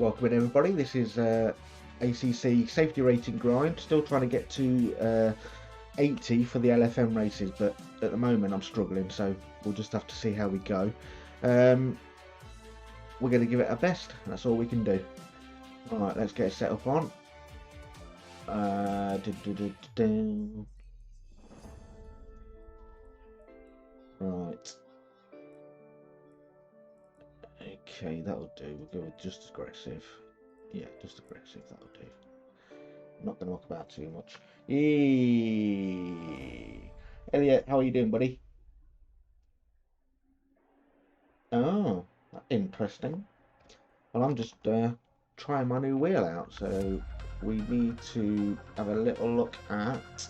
Welcome in everybody, this is ACC safety rating grind, still trying to get to 80 for the LFM races, but at the moment I'm struggling, so we'll just have to see how we go. We're going to give it our best, that's all we can do. Alright, let's get it set up on. Right. Okay, that'll do. We'll go with just aggressive. Yeah, just aggressive, that'll do. Not going to walk about too much. Eee. Elliot, how are you doing, buddy? Oh, interesting. Well, I'm just trying my new wheel out, so we need to have a little look at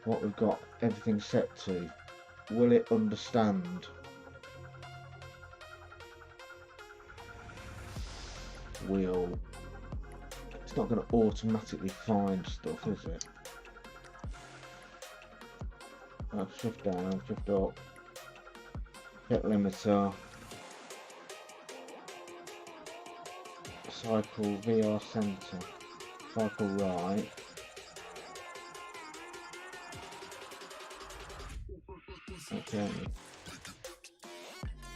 what we've got everything set to. Will it understand? Wheel. It's not going to automatically find stuff, is it? Shift down, shift up. Hit limiter. Cycle VR center. Cycle right. Okay.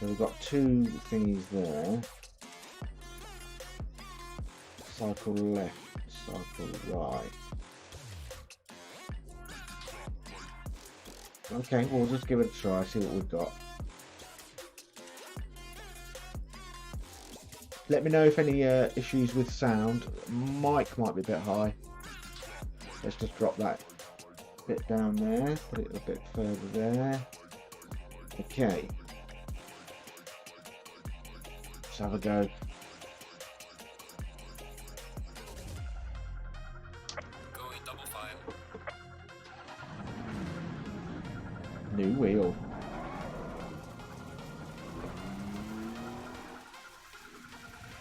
So we've got two thingies there. Cycle left, cycle right. Okay, we'll just give it a try, see what we've got. Let me know if any issues with sound. Mic might be a bit high. Let's just drop that bit down there, put it a bit further there. Okay. Let's have a go. New wheel.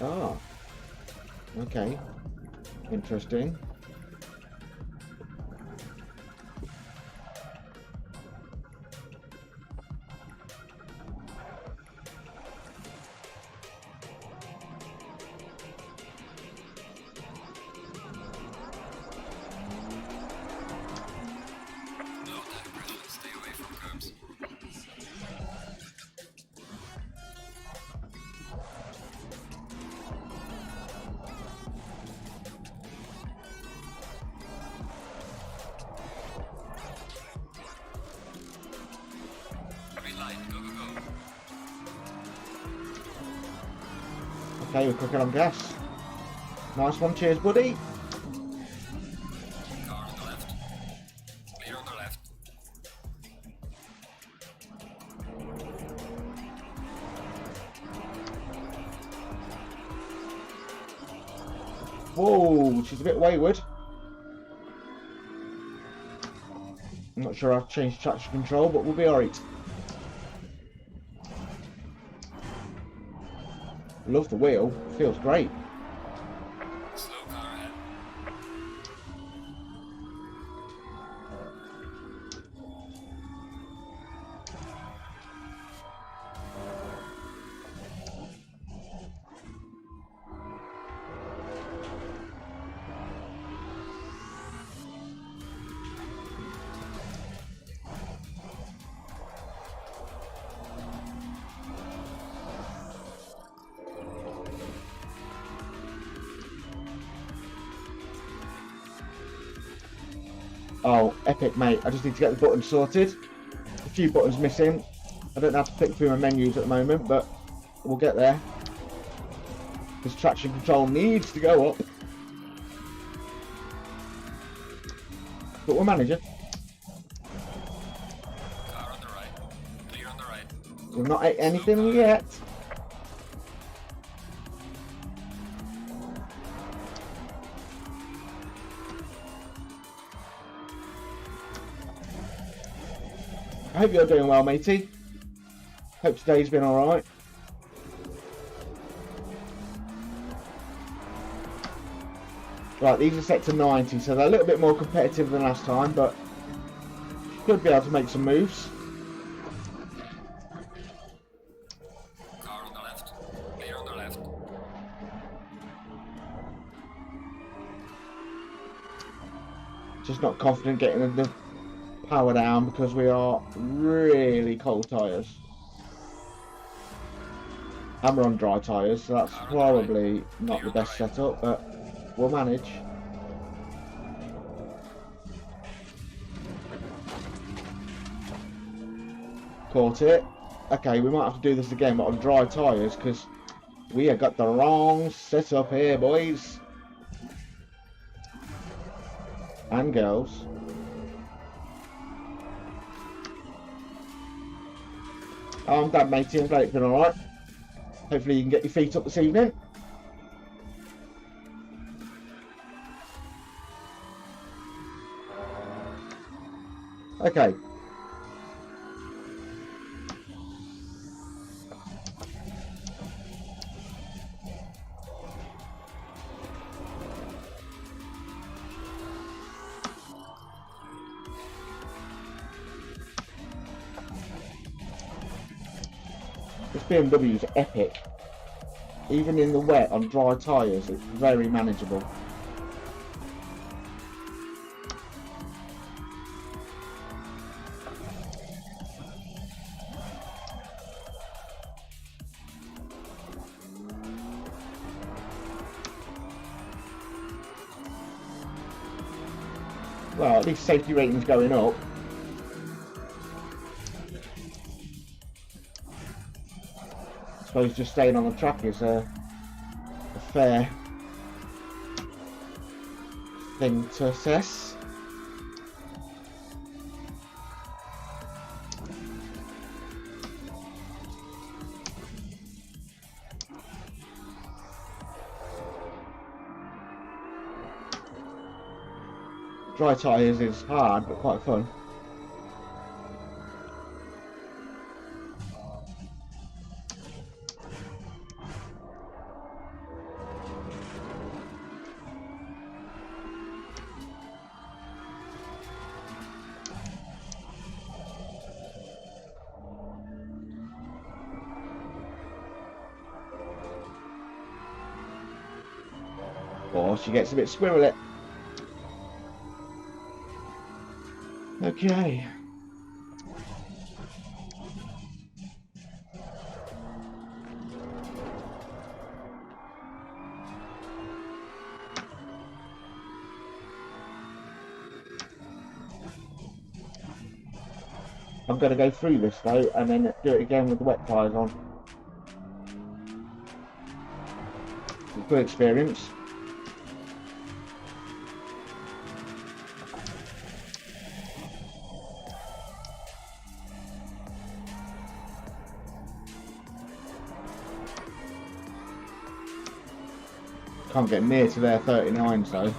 Ah, okay, interesting. Okay, we're cooking on gas. Nice one, cheers, buddy. Car on the left. Clear on the left. Whoa, she's a bit wayward. I'm not sure I've changed traction control, but we'll be alright. Love the wheel, feels great. Slow car ahead. Oh, epic, mate. I just need to get the buttons sorted. A few buttons missing. I don't have to flick through my menus at the moment, but we'll get there. This traction control needs to go up. But we'll manage it. Car on the right. Clear on the right. We've not ate anything yet. I hope you're doing well, matey. Hope today's been alright. Right, these are set to 90, so they're a little bit more competitive than last time, but should be able to make some moves. Car on the left. Clear on the left. Just not confident getting the power down because we are really cold tyres. And we're on dry tyres, so that's probably not the best setup, but we'll manage. Caught it. Okay, we might have to do this again, but on dry tyres, because we have got the wrong setup here, boys. And girls. Oh, I'm glad, matey. I'm glad it's been alright. Hopefully you can get your feet up this evening. Okay. This BMW is epic. Even in the wet on dry tyres, it's very manageable. Well, at least safety rating's going up. I suppose just staying on the track is a fair thing to assess. Dry tyres is hard but quite fun. Or she gets a bit squirrely. Okay. I'm going to go through this though and then do it again with the wet tyres on. Good experience. Can't get near to their 39, so.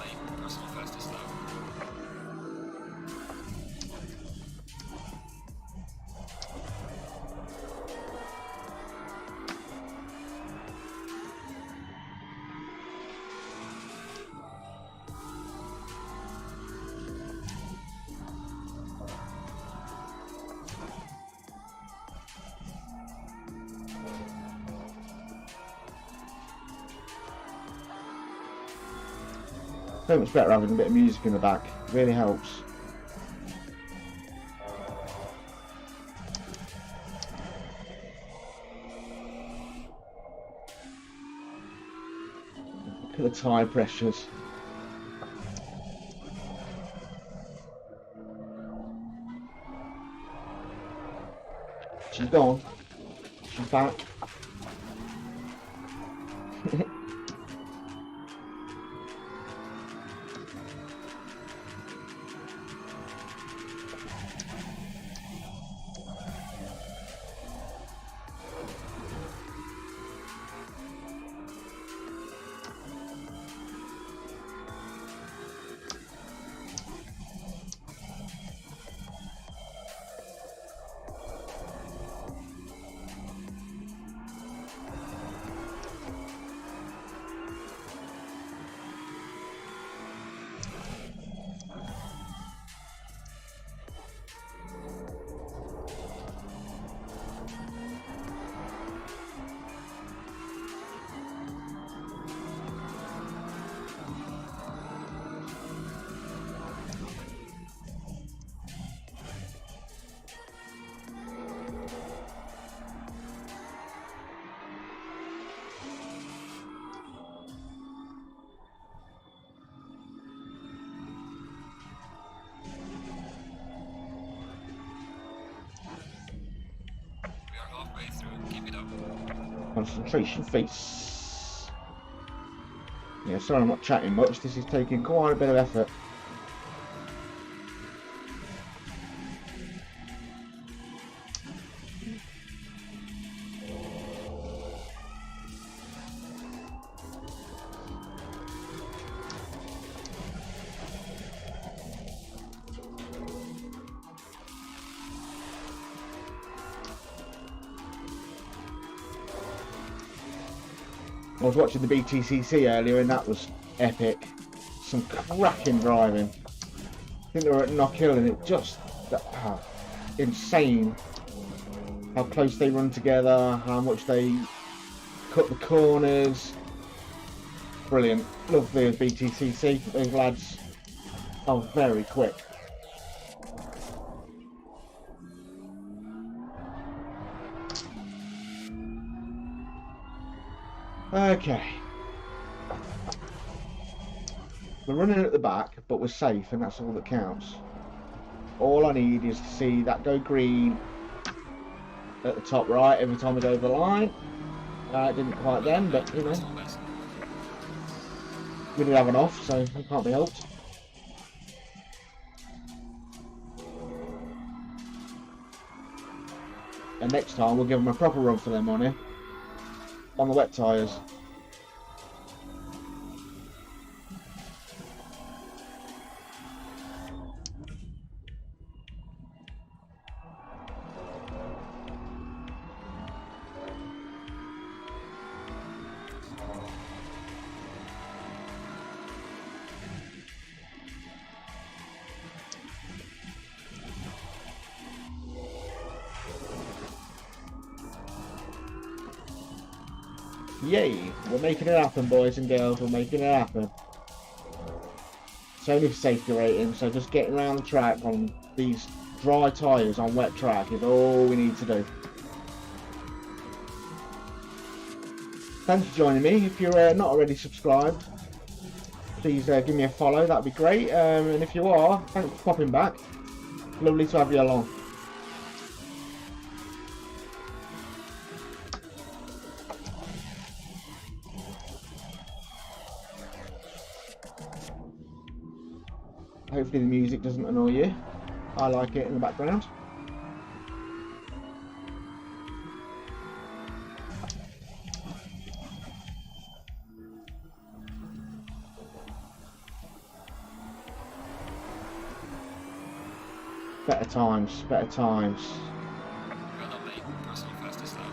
So much better having a bit of music in the back. Really helps. Look at the tyre pressures. She's gone. She's back. Concentration face. Yeah, sorry I'm not chatting much. This is taking quite a bit of effort. I was watching the BTCC earlier and that was epic. Some cracking driving. I think they were at Knock Hill and it just... insane. How close they run together, how much they cut the corners. Brilliant. Love the BTCC. Those lads are very quick. Okay. We're running at the back, but we're safe, and that's all that counts. All I need is to see that go green at the top right every time we go over the line. It didn't quite then, but you know, we did have an off, so it can't be helped. And next time we'll give them a proper run for their money on the wet tyres. Yay! We're making it happen, boys and girls. We're making it happen. It's only for safety rating, so just getting around the track on these dry tyres on wet track is all we need to do. Thanks for joining me. If you're not already subscribed, please give me a follow. That'd be great. And if you are, thanks for popping back. Lovely to have you along. Hopefully the music doesn't annoy you. I like it in the background. Better times, better times. Well done, mate. Personal fastest lap.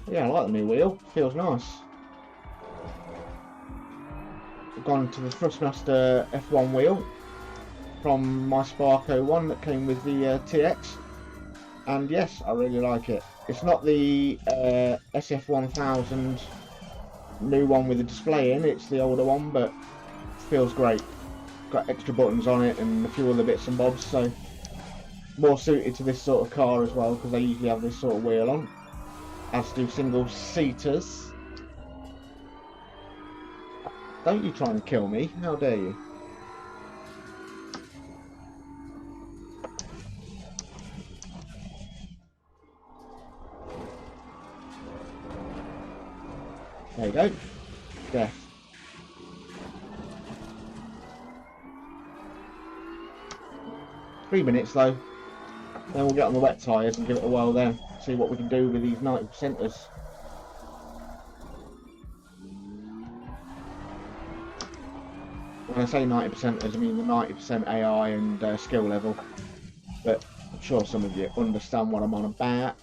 Yeah, I like the new wheel. Feels nice. I've gone to the Thrustmaster F1 wheel from my Sparko one that came with the TX, and yes, I really like it. It's not the SF1000 new one with the display in, it's the older one, but it feels great. Got extra buttons on it and a few other bits and bobs, so more suited to this sort of car as well, because they usually have this sort of wheel on, as do single seaters. Don't you try and kill me, how dare you? There you go. Death. .3 minutes though. Then we'll get on the wet tyres and give it a whirl then. See what we can do with these 90%ers. When I say 90%ers, I mean the 90% AI and skill level. But I'm sure some of you understand what I'm on about.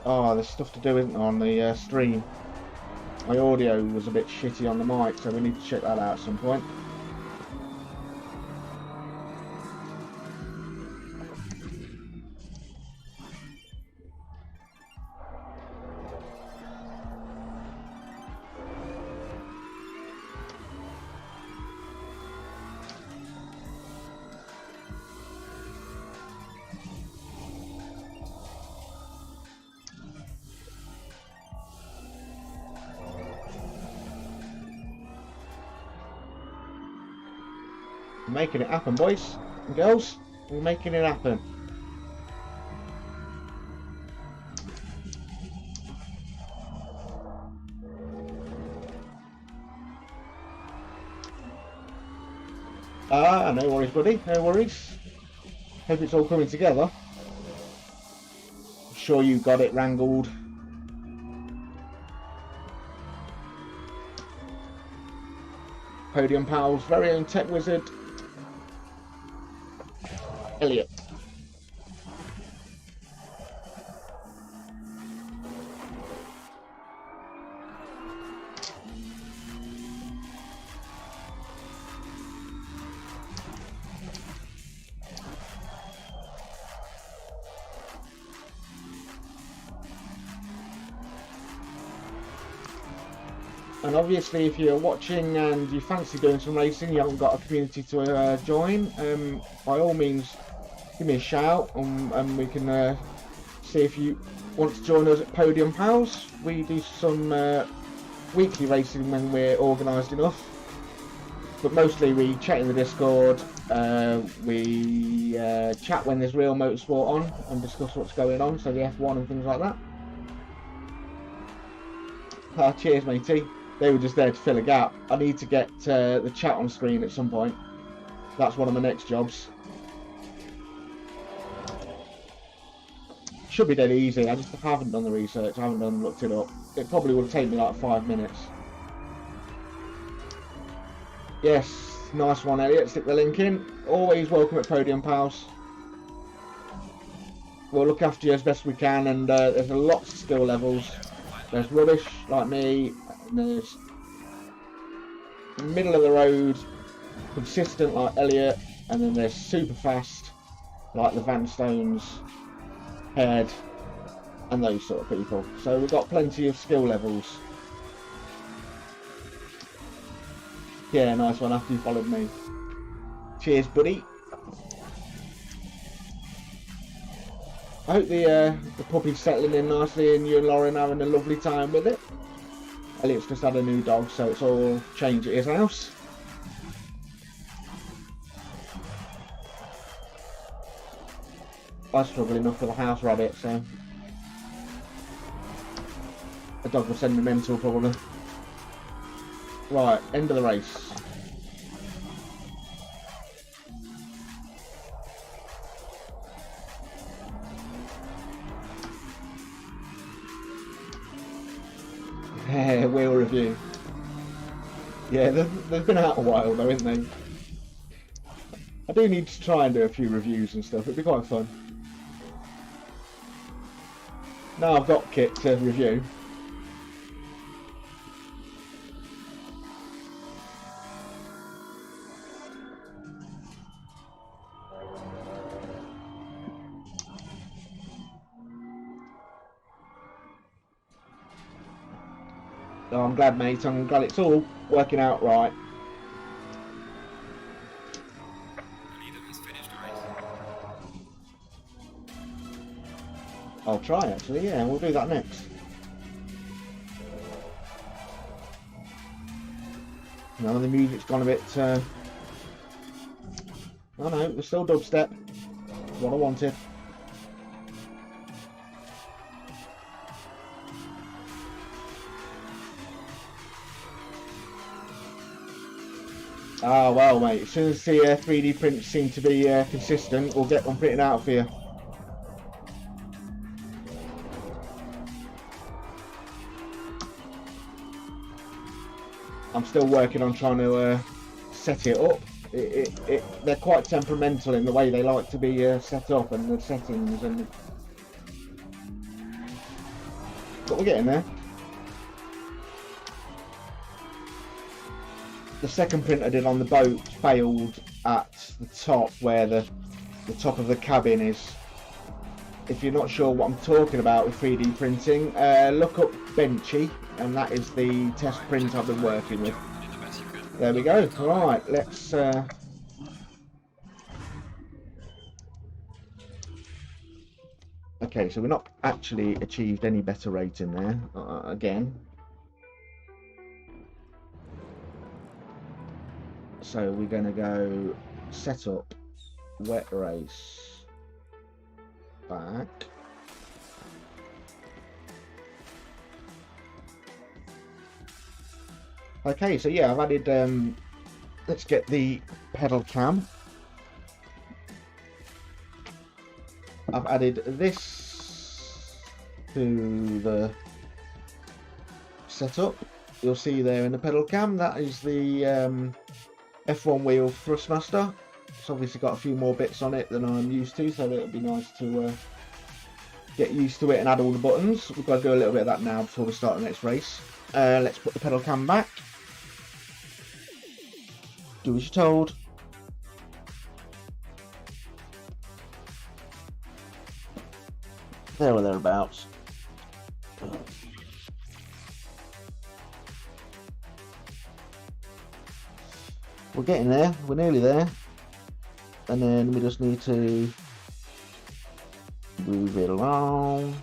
Oh, there's stuff to do, isn't there, on the stream. My audio was a bit shitty on the mic, so we need to check that out at some point. making it happen, boys and girls. We're making it happen. No worries, buddy. No worries. Hope it's all coming together. I'm sure you got it wrangled. Podium Pal's very own tech wizard, Elliot. And obviously, if you're watching and you fancy doing some racing, you haven't got a community to join, by all means, give me a shout and we can see if you want to join us at Podium Pals. We do some weekly racing when we're organised enough, but mostly we chat in the Discord, we chat when there's real motorsport on and discuss what's going on, so the F1 and things like that. Cheers, matey. They were just there to fill a gap. I need to get the chat on screen at some point. That's one of my next jobs. Should be dead easy. I just haven't done the research. I haven't looked it up. It probably would take me like 5 minutes. Yes, nice one, Elliot. Stick the link in. Always welcome at Podium Pals. We'll look after you as best we can, and there's lots of skill levels. There's rubbish like me. There's middle of the road, consistent like Elliot, and then there's super fast like the Van Stones, Head, and those sort of people. So we've got plenty of skill levels. Yeah, nice one after you followed me. Cheers, buddy. I hope the puppy's settling in nicely and you and Lauren having a lovely time with it. Elliot's just had a new dog, so it's all change at his house. I struggle enough with a house rabbit, so the dog will send me mental probably. Right, end of the race. Wheel review. Yeah, they've been out a while though, haven't they? I do need to try and do a few reviews and stuff. It'd be quite fun. Now I've got kit to review. Oh, I'm glad, mate. I'm glad it's all working out right. I'll try actually, yeah, we'll do that next. No, the music's gone a bit. Oh no, there's still dubstep. What I wanted. Ah, well, mate, as soon as the 3D prints seem to be consistent, we'll get them printed out for you. I'm still working on trying to set it up. They're quite temperamental in the way they like to be set up and the settings, and but we're getting there. The second print I did on the boat failed at the top where the top of the cabin is. If you're not sure what I'm talking about with 3D printing, look up Benchy, and that is the test print I've been working with. There we go. Alright, let's okay, so we're not actually achieved any better rating there again. So we're going to go setup, wet race, back. Okay, so yeah, I've added, let's get the pedal cam. I've added this to the setup. You'll see there in the pedal cam, that is the F1 wheel thrustmaster. It's obviously got a few more bits on it than I'm used to, so it'll be nice to get used to it and add all the buttons. We've got to do a little bit of that now before we start the next race. Let's put the pedal cam back. Do as you're told. There or thereabouts. We're getting there, we're nearly there. And then we just need to move it along.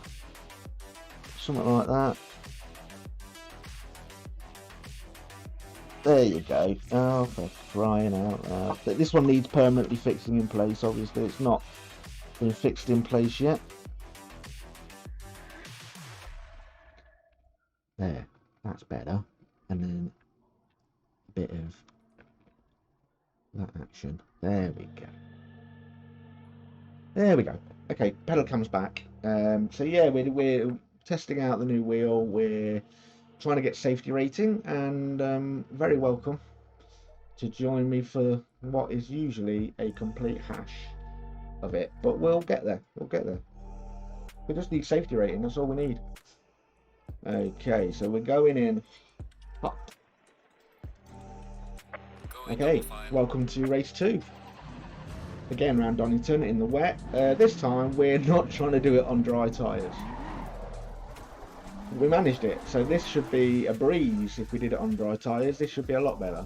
Something like that. There you go. Oh, for crying out loud. But this one needs permanently fixing in place, obviously. It's not been fixed in place yet. There, that's better. And then a bit of that action. There we go. There we go. Okay, pedal comes back. So yeah, we're testing out the new wheel. We're trying to get safety rating, and very welcome to join me for what is usually a complete hash of it. But we'll get there. We'll get there. We just need safety rating. That's all we need. Okay, so we're going in hot. Okay, welcome to race 2. Again, round Donington in the wet. This time we're not trying to do it on dry tyres. We managed it, so this should be a breeze. If we did it on dry tyres, this should be a lot better.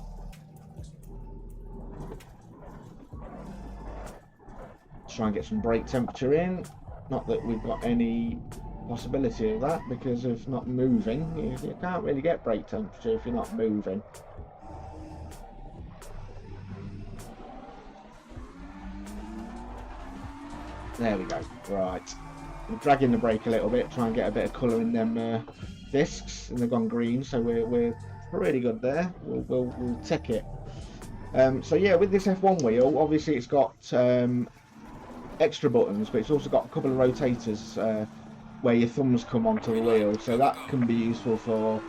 Try and get some brake temperature in. Not that we've got any possibility of that because of not moving. You can't really get brake temperature if you're not moving. There we go. Right. We're dragging the brake a little bit, try and get a bit of colour in them discs, and they've gone green, so we're pretty good there. We'll take it. So yeah, with this F1 wheel, obviously it's got extra buttons, but it's also got a couple of rotators where your thumbs come onto the wheel, so that can be useful for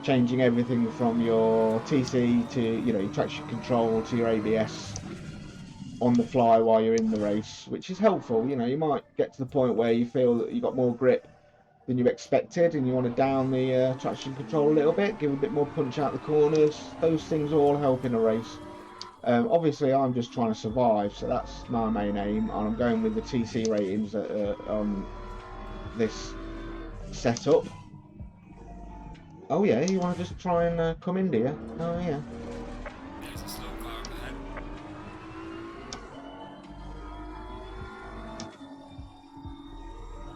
changing everything from your TC to your traction control to your ABS on the fly while you're in the race, which is helpful. You might get to the point where you feel that you got more grip than you expected and you want to down the traction control a little bit, give a bit more punch out the corners. Those things all help in a race. Obviously I'm just trying to survive, so that's my main aim, and I'm going with the TC ratings on this setup. Oh yeah, you want to just try and come in, do you? Oh yeah. There's a slow car up ahead.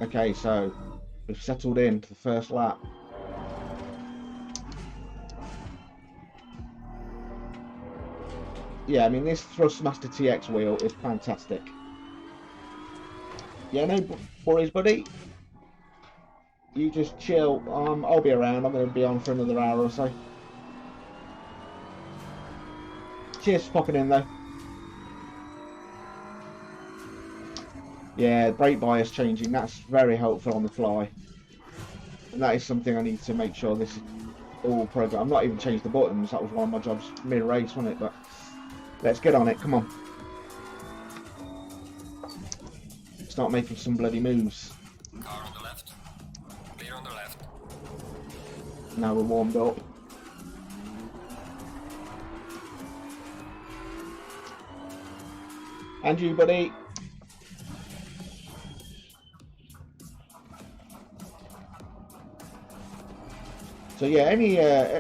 Okay, so we've settled in to the first lap. Yeah, I mean, this Thrustmaster TX wheel is fantastic. Yeah, no worries, buddy. You just chill. I'll be around. I'm going to be on for another hour or so. Cheers for popping in, though. Yeah, brake bias changing. That's very helpful on the fly. And that is something I need to make sure this is all programmed. I'm not even changed the buttons. That was one of my jobs mid-race, wasn't it? But let's get on it. Come on. Start making some bloody moves. Car on the left. Clear on the left. Now we're warmed up. And you, buddy. So yeah,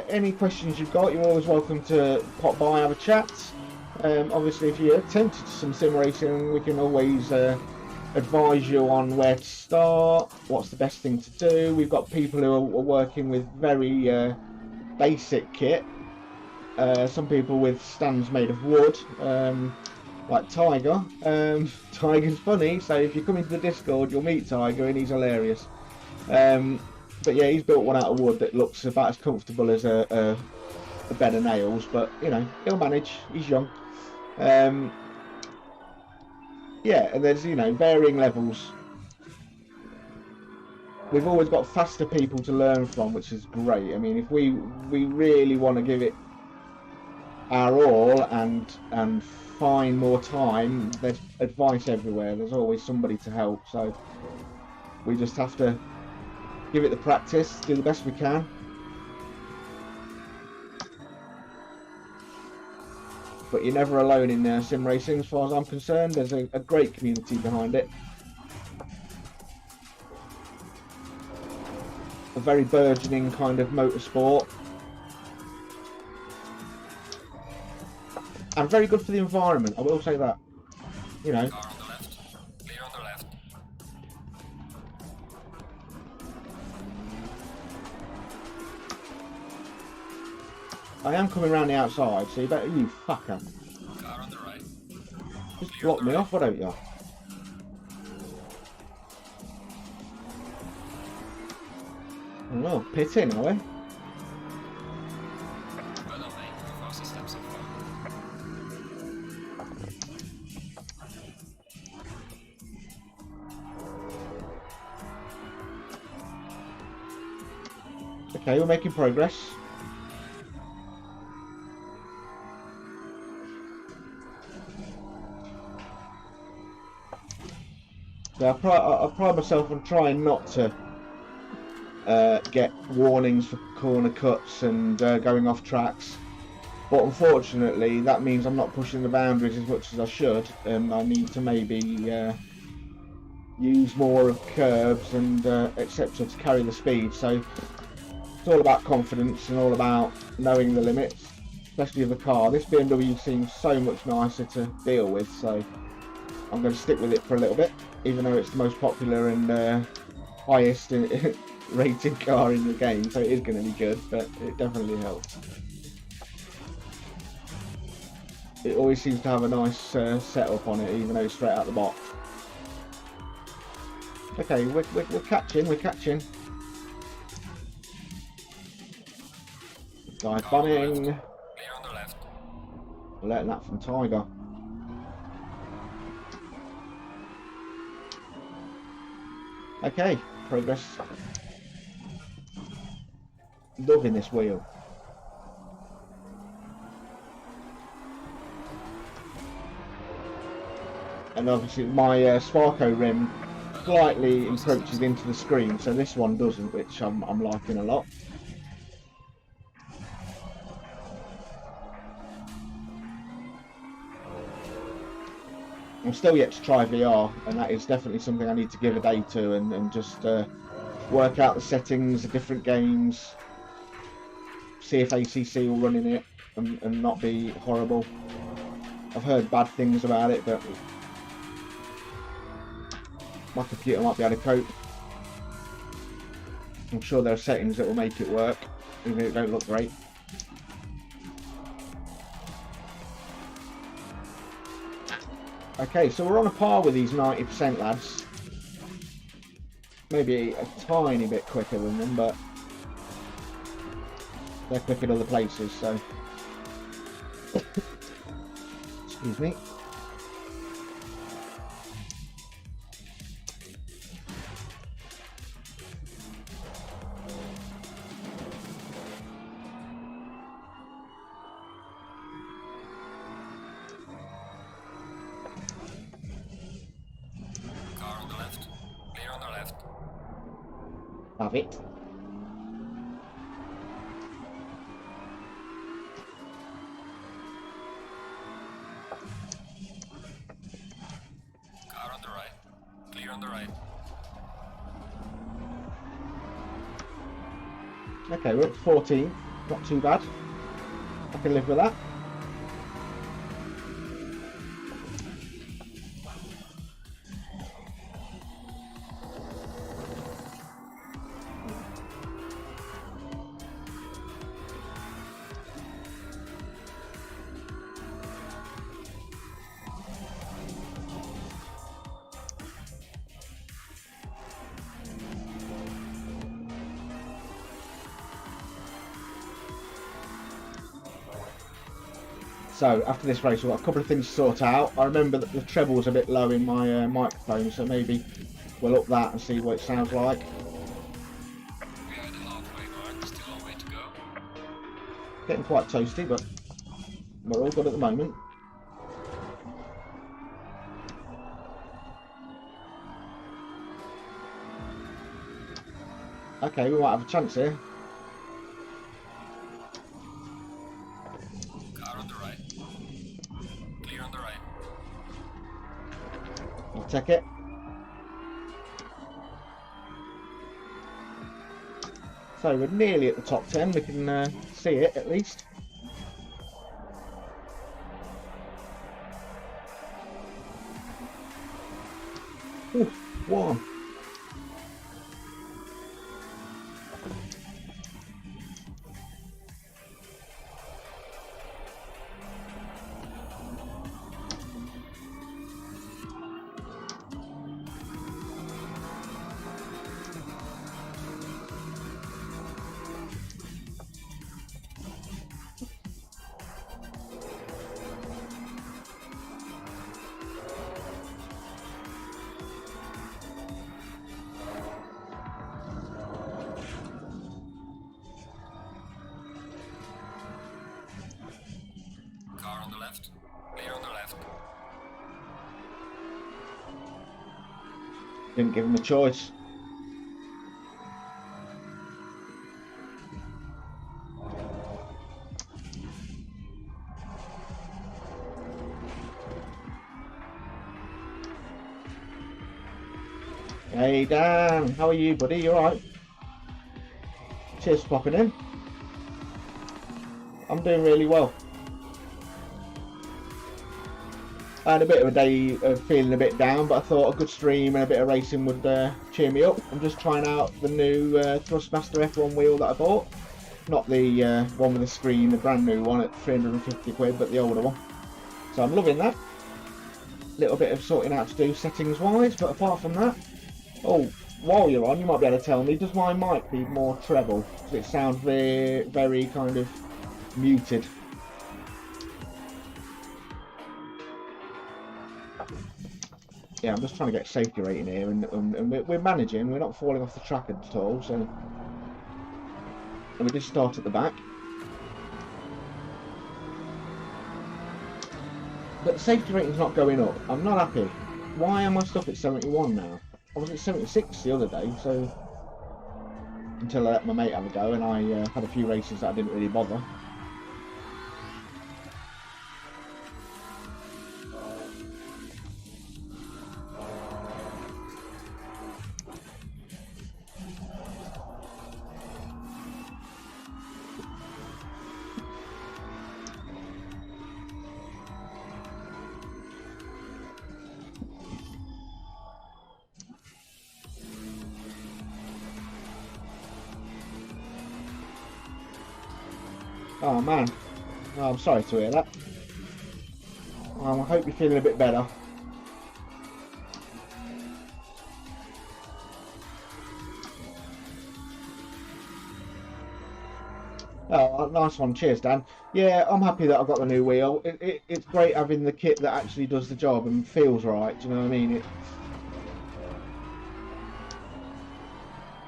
any questions you've got, you're always welcome to pop by, have a chat. Obviously, if you're tempted to some sim racing, we can always advise you on where to start, what's the best thing to do. We've got people who are working with very basic kit. Some people with stands made of wood. Like Tiger. Tiger's funny, so if you come into the Discord, you'll meet Tiger, and he's hilarious. But yeah, he's built one out of wood that looks about as comfortable as a bed of nails. But you know, he'll manage. He's young. Yeah, and there's varying levels. We've always got faster people to learn from, which is great. I mean, if we really want to give it our all and find more time, there's advice everywhere. There's always somebody to help. So we just have to give it the practice, do the best we can. But you're never alone in sim racing, as far as I'm concerned. There's a great community behind it. A very burgeoning kind of motorsport. And very good for the environment, I will say that. You know. Car on the left. Clear on the left. I am coming around the outside, so you better, you fucker. Car on the right. Just block me off, why don't you? Oh, pitting, are we? Well done, mate. Fastest step so far. Okay, we're making progress. So I pride myself on trying not to get warnings for corner cuts and going off tracks, but unfortunately that means I'm not pushing the boundaries as much as I should, and I need to maybe use more of curbs and etc. to carry the speed. So it's all about confidence and all about knowing the limits, especially of the car. This BMW seems so much nicer to deal with, so I'm going to stick with it for a little bit, even though it's the most popular and highest rated car in the game, so it is going to be good, but it definitely helps. It always seems to have a nice setup on it, even though it's straight out the box. Okay, we're catching. Guys bombing. Clear on the left. Letting that from Tiger. Okay, progress. Loving this wheel. And obviously my Sparko rim slightly encroaches into the screen, so this one doesn't, which I'm liking a lot. I'm still yet to try VR, and that is definitely something I need to give a day to and just work out the settings of different games, see if ACC will run in it and not be horrible. I've heard bad things about it, but my computer might be able to cope. I'm sure there are settings that will make it work, even if it don't look great. Okay, so we're on a par with these 90% lads. Maybe a tiny bit quicker than them, but they're quick in other places, so. Excuse me. Car on the left. Clear on the left. Have it. Car on the right. Clear on the right. Okay, we're at 14. Not too bad. I can live with that. So after this race, we've got a couple of things to sort out. I remember that the treble's a bit low in my microphone, so maybe we'll up that and see what it sounds like. We are at the halfway mark, still a long way to go. Getting quite toasty, but we're all good at the moment. Okay, we might have a chance here. Car on the right. Clear on the right. I'll take it. So we're nearly at the top 10. We can see it at least. Ooh, one. Car on the left. Clear on the left. Didn't give him a choice. Hey Dan, how are you, buddy? You alright? Cheers for popping in. I'm doing really well. I had a bit of a day of feeling a bit down, but I thought a good stream and a bit of racing would cheer me up. I'm just trying out the new Thrustmaster F1 wheel that I bought. Not the one with the screen, the brand new one at 350 quid, but the older one. So I'm loving that. Little bit of sorting out to do settings wise, but apart from that, oh, while you're on, you might be able to tell me, does my mic need more treble? Does it sound very, very kind of muted? Yeah, I'm just trying to get safety rating here, and we're managing. We're not falling off the track at all. So, and we just start at the back. But the safety rating's not going up. I'm not happy. Why am I stuck at 71 now? I was at 76 the other day, so until I let my mate have a go, and I had a few races that I didn't really bother. Oh man, oh, I'm sorry to hear that. I hope you're feeling a bit better. Oh, nice one. Cheers, Dan. Yeah, I'm happy that I've got the new wheel. It's great having the kit that actually does the job and feels right. Do you know what I mean?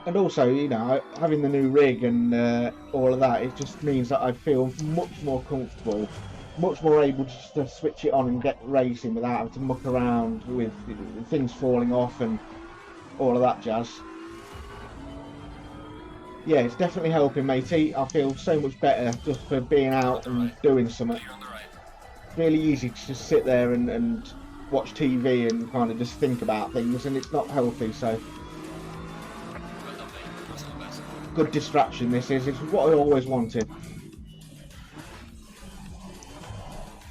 And also, you know, having the new rig and all of that, it just means that I feel much more comfortable, much more able just to switch it on and get racing without having to muck around with things falling off and all of that jazz. Yeah, it's definitely helping, matey. I feel so much better just for being out and doing something. It's really easy to just sit there and watch TV and kind of just think about things, and it's not healthy, so good distraction this is. It's what I always wanted.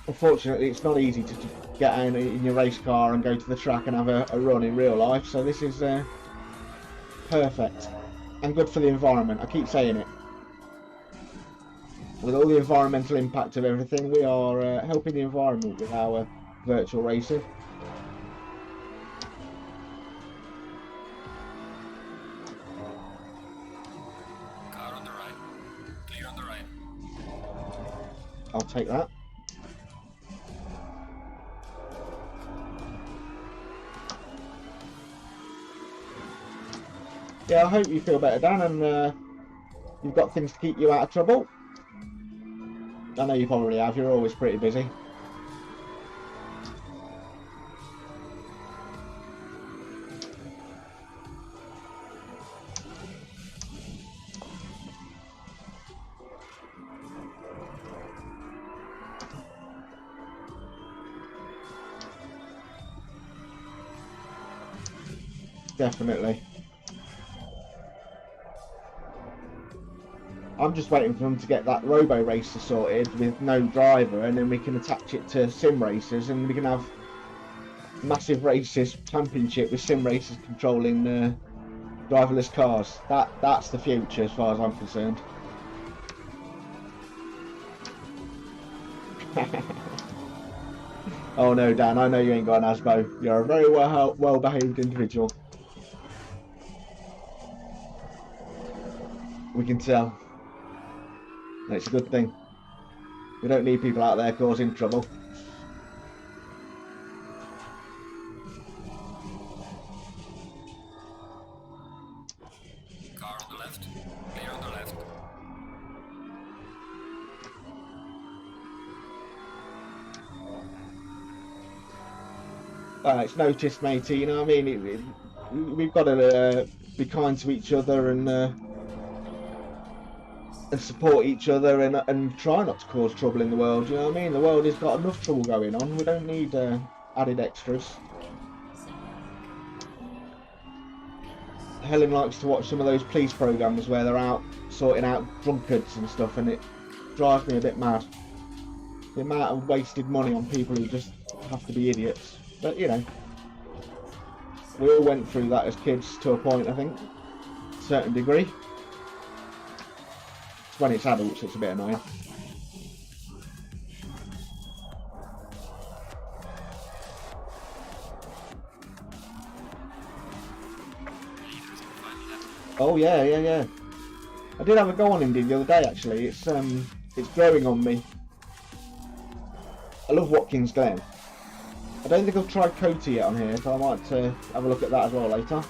Unfortunately, it's not easy to get in your race car and go to the track and have a run in real life, so this is perfect and good for the environment. I keep saying it. With all the environmental impact of everything, we are helping the environment with our virtual racing. Car on the right. Clear on the right. I'll take that. Yeah, I hope you feel better, Dan, and you've got things to keep you out of trouble. I know you probably have. You're always pretty busy. Definitely. I'm just waiting for them to get that robo racer sorted with no driver, and then we can attach it to sim races, and we can have massive races championship with sim races controlling driverless cars. That's the future as far as I'm concerned. Oh no, Dan, I know you ain't got an ASBO. You're a very well behaved individual. We can tell. And it's a good thing. We don't need people out there causing trouble. Car on the left. Clear on the left. It's noticed, matey. You know what I mean? We've got to be kind to each other and support each other and try not to cause trouble in the world. You know what I mean? The world has got enough trouble going on. We don't need added extras. Helen likes to watch some of those police programs where they're out sorting out drunkards and stuff, and it drives me a bit mad. The amount of wasted money on people who just have to be idiots. But you know, we all went through that as kids to a point, I think, to a certain degree. It's when it's adults it's a bit annoying. Oh yeah. I did have a go on Indeed the other day actually. It's growing on me. I love Watkins Glen. I don't think I've tried Coty yet on here, so I might have a look at that as well later.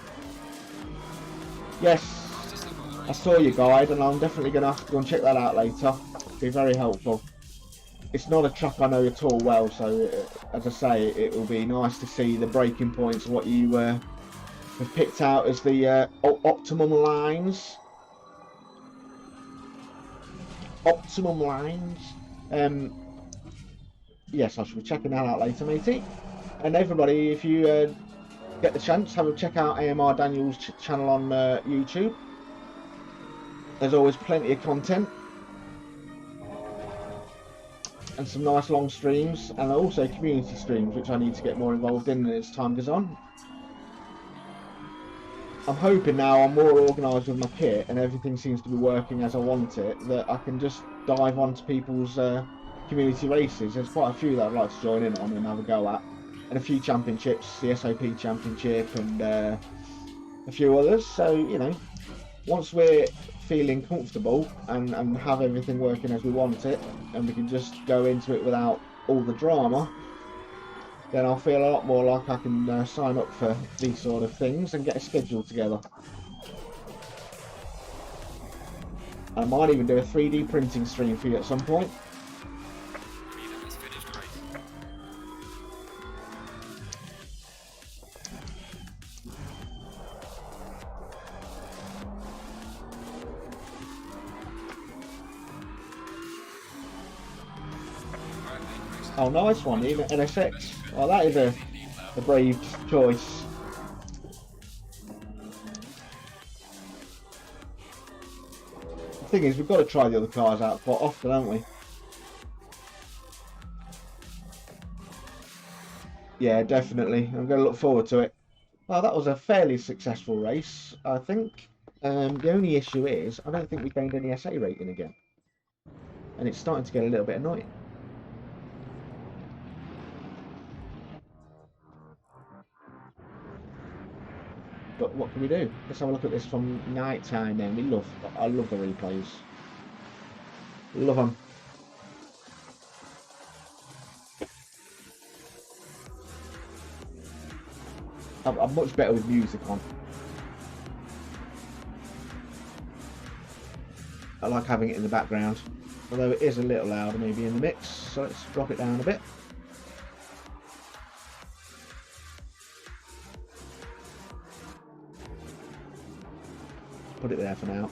Yes, I saw your guide, and I'm definitely going to have to go and check that out later. It'll be very helpful. It's not a track I know at all well, so as I say, it will be nice to see the breaking points of what you have picked out as the optimum lines. Optimum lines. Yes, I shall be checking that out later, matey. And everybody, if you get the chance, have a check out AMR Daniel's channel on YouTube. There's always plenty of content and some nice long streams, and also community streams, which I need to get more involved in as time goes on. I'm hoping now I'm more organised with my kit and everything seems to be working as I want it, that I can just dive onto people's community races. There's quite a few that I'd like to join in on and have a go at, and a few championships, the SOP championship and a few others. So you know, once we're feeling comfortable and have everything working as we want it, and we can just go into it without all the drama, then I'll feel a lot more like I can sign up for these sort of things and get a schedule together. I might even do a 3D printing stream for you at some point. Oh, nice one, even NSX. Oh, that is a brave choice. The thing is, we've got to try the other cars out quite often, haven't we? Yeah, definitely. I'm going to look forward to it. Well, that was a fairly successful race, I think. The only issue is, I don't think we gained any SA rating again. And it's starting to get a little bit annoying. But what can we do? Let's have a look at this from night time then. I love the replays. Love them. I'm much better with music on. I like having it in the background, although it is a little louder maybe in the mix, so let's drop it down a bit. Put it there for now.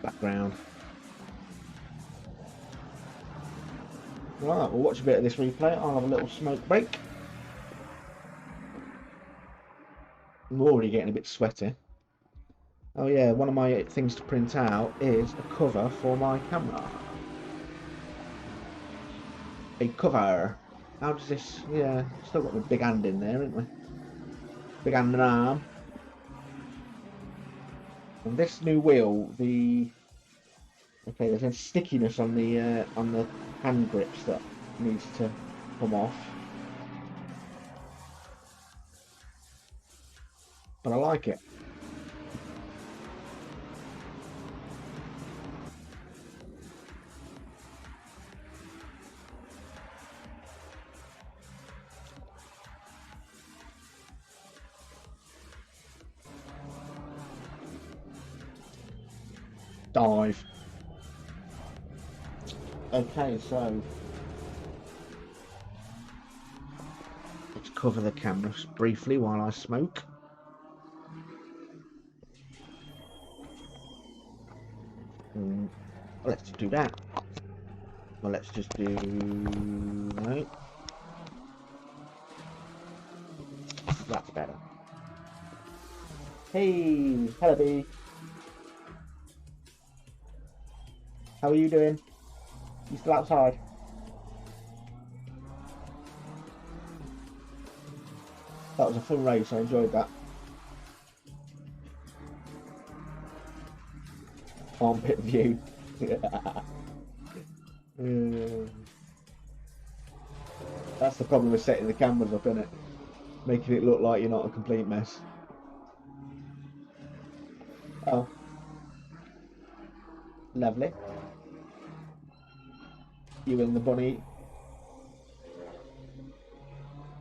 Background. Right, we'll watch a bit of this replay. I'll have a little smoke break. I'm already getting a bit sweaty. Oh yeah, one of my things to print out is a cover for my camera. A cover. How does this... Yeah, still got my big hand in there, haven't we? Big hand and arm. And this new wheel, the... Okay, there's a stickiness on the hand grips that needs to come off. But I like it. Dive. Okay, so let's cover the camera briefly while I smoke. Let's do that. Well, let's just do... No. That's better. Hey, hello B. How are you doing? You still outside? That was a fun race, I enjoyed that. Armpit view. That's the problem with setting the cameras up, isn't it? Making it look like you're not a complete mess. Oh. Lovely. You and the bunny.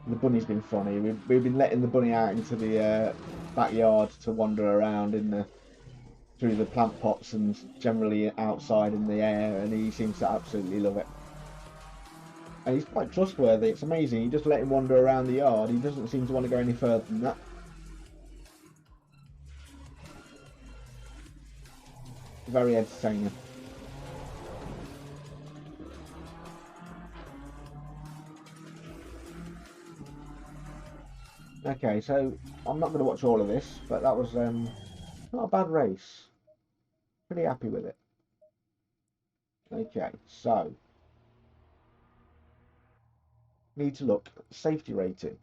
The bunny's been funny. We've been letting the bunny out into the backyard to wander around in the through the plant pots and generally outside in the air, and he seems to absolutely love it. And he's quite trustworthy. It's amazing. You just let him wander around the yard. He doesn't seem to want to go any further than that. Very entertaining. Okay, so I'm not going to watch all of this, but that was not a bad race. Pretty happy with it. Okay, so need to look safety rating.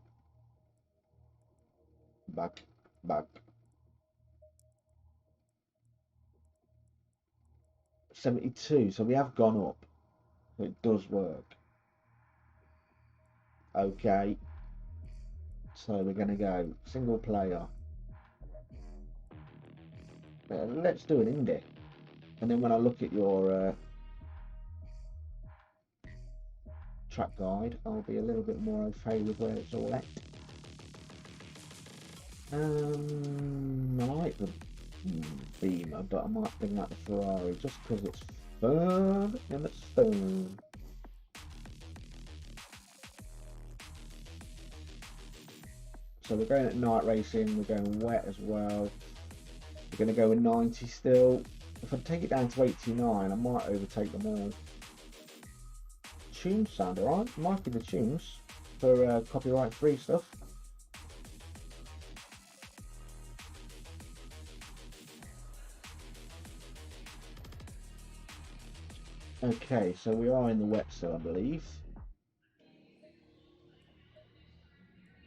Back. 72, so we have gone up. It does work. Okay. So we're going to go single player. Let's do an indie. And then when I look at your track guide, I'll be a little bit more au fait with where it's all at. I like the Beamer, but I might bring out the Ferrari just because it's fun and it's fun. So we're going at night racing, we're going wet as well. We're going to go with 90 still. If I take it down to 89, I might overtake them all. Tunes sound alright. Might be the tunes for copyright free stuff. Okay, so we are in the wet still, I believe.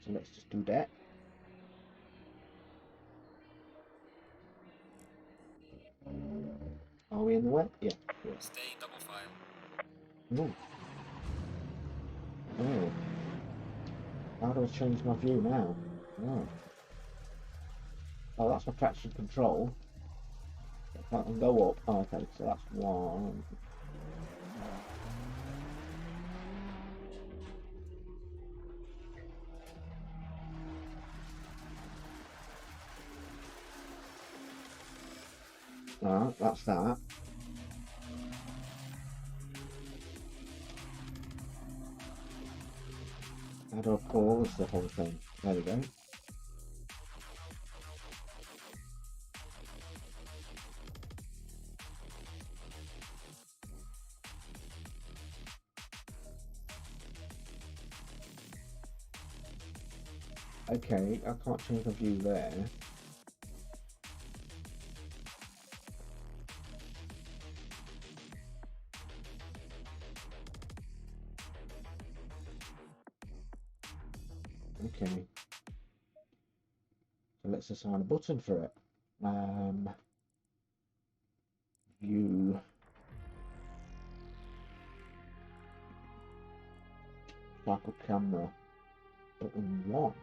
So let's just do that. Are we in the wet? Yeah. Stay double file. No. Oh. How do I change my view now? Oh. Oh, that's my traction control. I can go up. Oh, okay, so that's one. Alright, that's that. How do I pause the whole thing? There we go. Okay, I can't change the view there. Okay. So let's assign a button for it. View. Cycle camera. Button 1.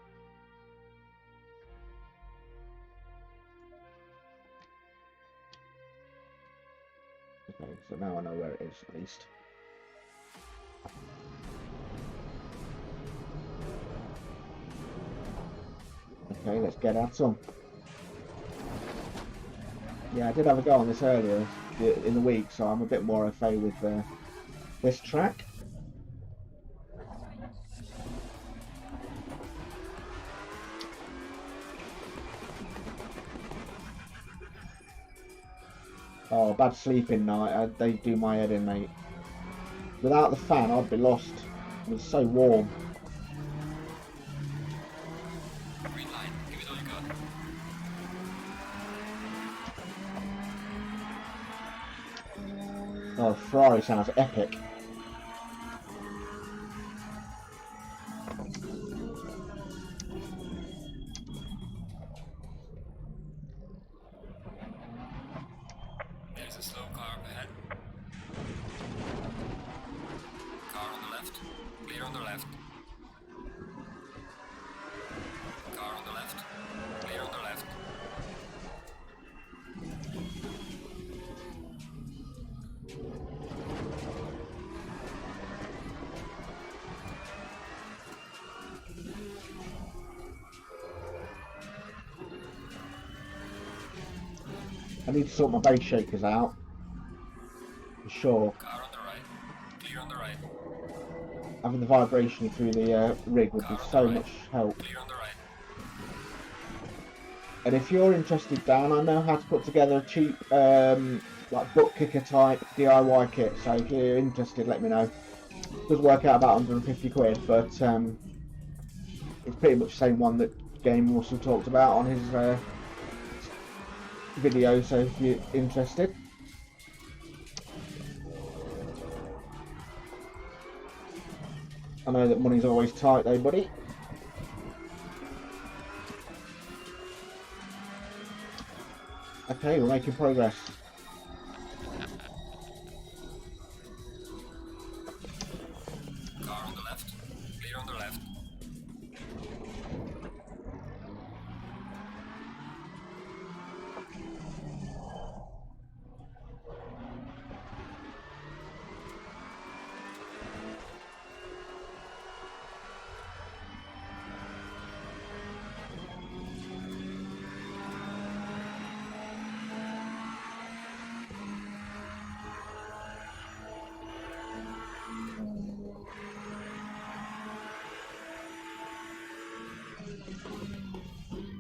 Okay, so now I know where it is at least. Okay, let's get at some. Yeah, I did have a go on this earlier in the week, so I'm a bit more au fait with this track. Oh, bad sleeping night. They do my head in, mate. Without the fan, I'd be lost. It's so warm. Green line, give it all you got. Oh, Ferrari sounds epic. There's a slow car up ahead. Car on the left. Clear on the left. Car on the left. Clear on the left. I need to sort my base shakers out. For sure. Car on the right. Clear on the right. Having the vibration through the rig would be so much help. Clear on the right. And if you're interested, Dan, I know how to put together a cheap, like butt kicker type DIY kit. So if you're interested, let me know. It does work out about 150 quid, but it's pretty much the same one that Game Russell talked about on his video. So if you're interested, I know that money's always tight, though, buddy. Okay, we're making progress. Car on the left. Clear on the left.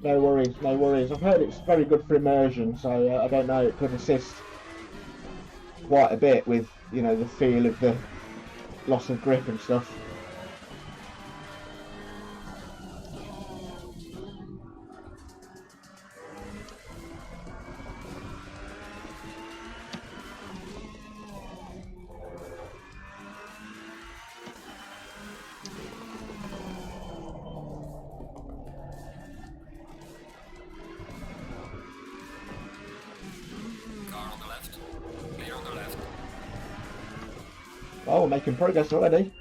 No worries, no worries. I've heard it's very good for immersion, so I don't know, it could assist quite a bit with, you know, the feel of the loss of grip and stuff. Car on the left. Clear on the left. Oh, we're making progress already.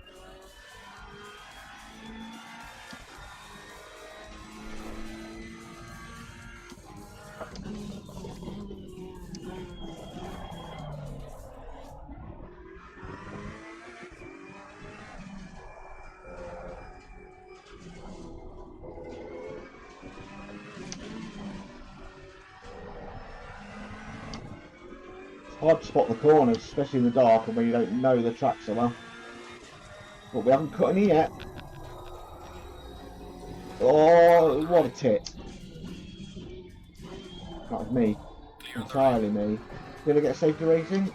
hard to spot the corners, especially in the dark and when you don't know the track so well. But we haven't cut any yet. Oh, what a tit. That was me. Entirely me. Did I get safety rating?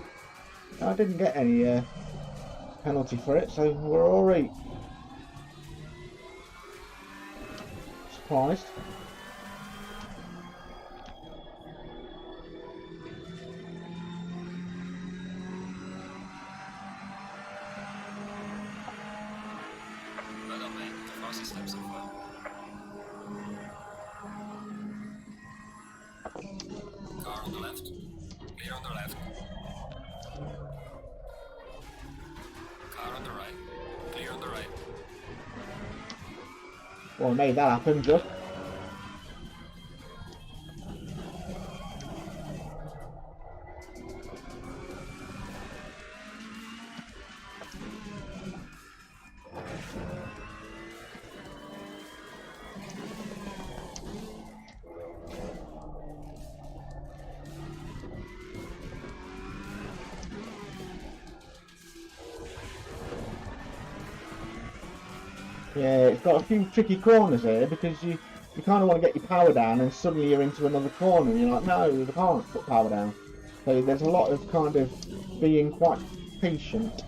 No, I didn't get any penalty for it, so we're alright. Surprised. Well done, mate. The fastest lap so far. Car on the left. Clear on the left. Car on the right. Clear on the right. Well, I made that happen just. Yeah, it's got a few tricky corners here because you kind of want to get your power down and suddenly you're into another corner and you're like, no, you can't put power down. So there's a lot of kind of being quite patient.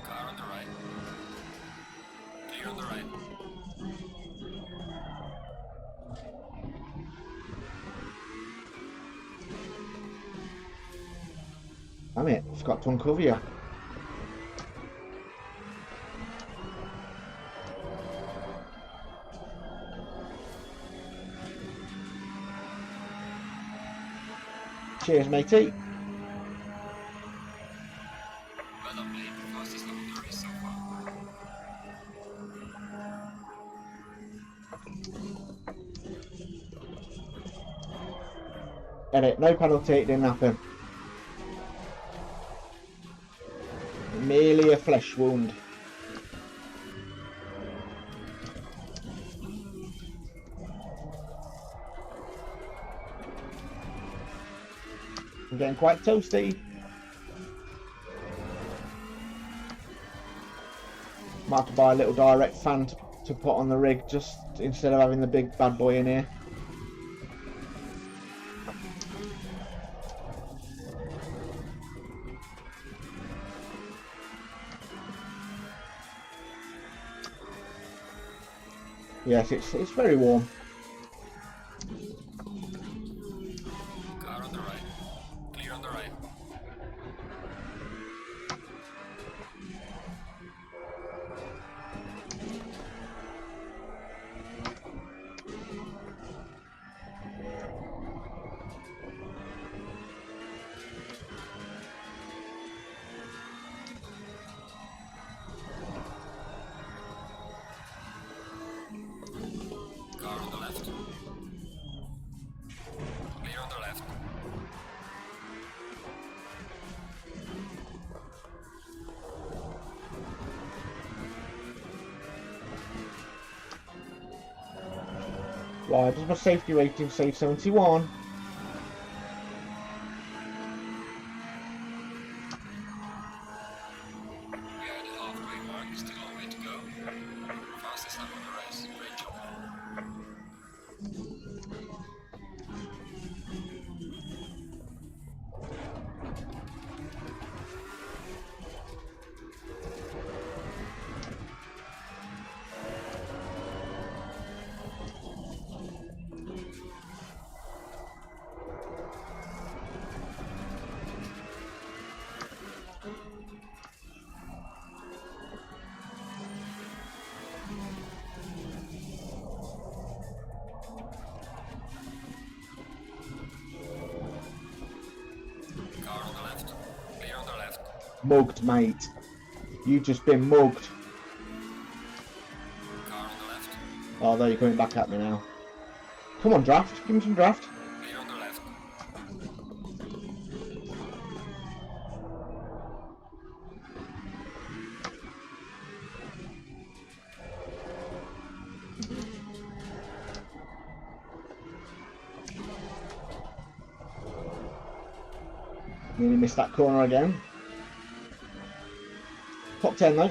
Car on the right. Clear on the right. Damn it, I forgot to uncover you. Cheers, matey. Well done, mate. The fastest lap of the race so far. Edit, no penalty, it didn't happen. Merely a flesh wound. I'm getting quite toasty. Might have to buy a little direct fan to put on the rig just instead of having the big bad boy in here. Yes, it's very warm. Car on the right. Clear on the right. Car on the left. Clear on the left. Why does my safety rating say 71? We are at the halfway mark. Still a long way to go. Fastest lap of the race. Great job. Car on the left. Clear on the left. Mugged, mate. You've just been mugged. Car on the left. Although you're coming back at me now. Come on, draft. Give me some draft. Clear on the left. Nearly missed that corner again. Top 10 though.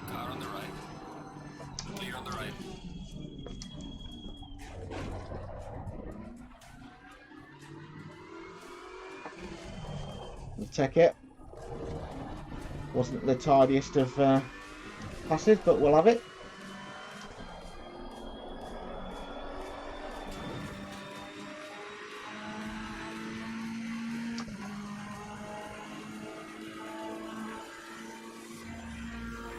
Car on the right. Clear on the right. We'll take it. Wasn't the tidiest of passes, but we'll have it.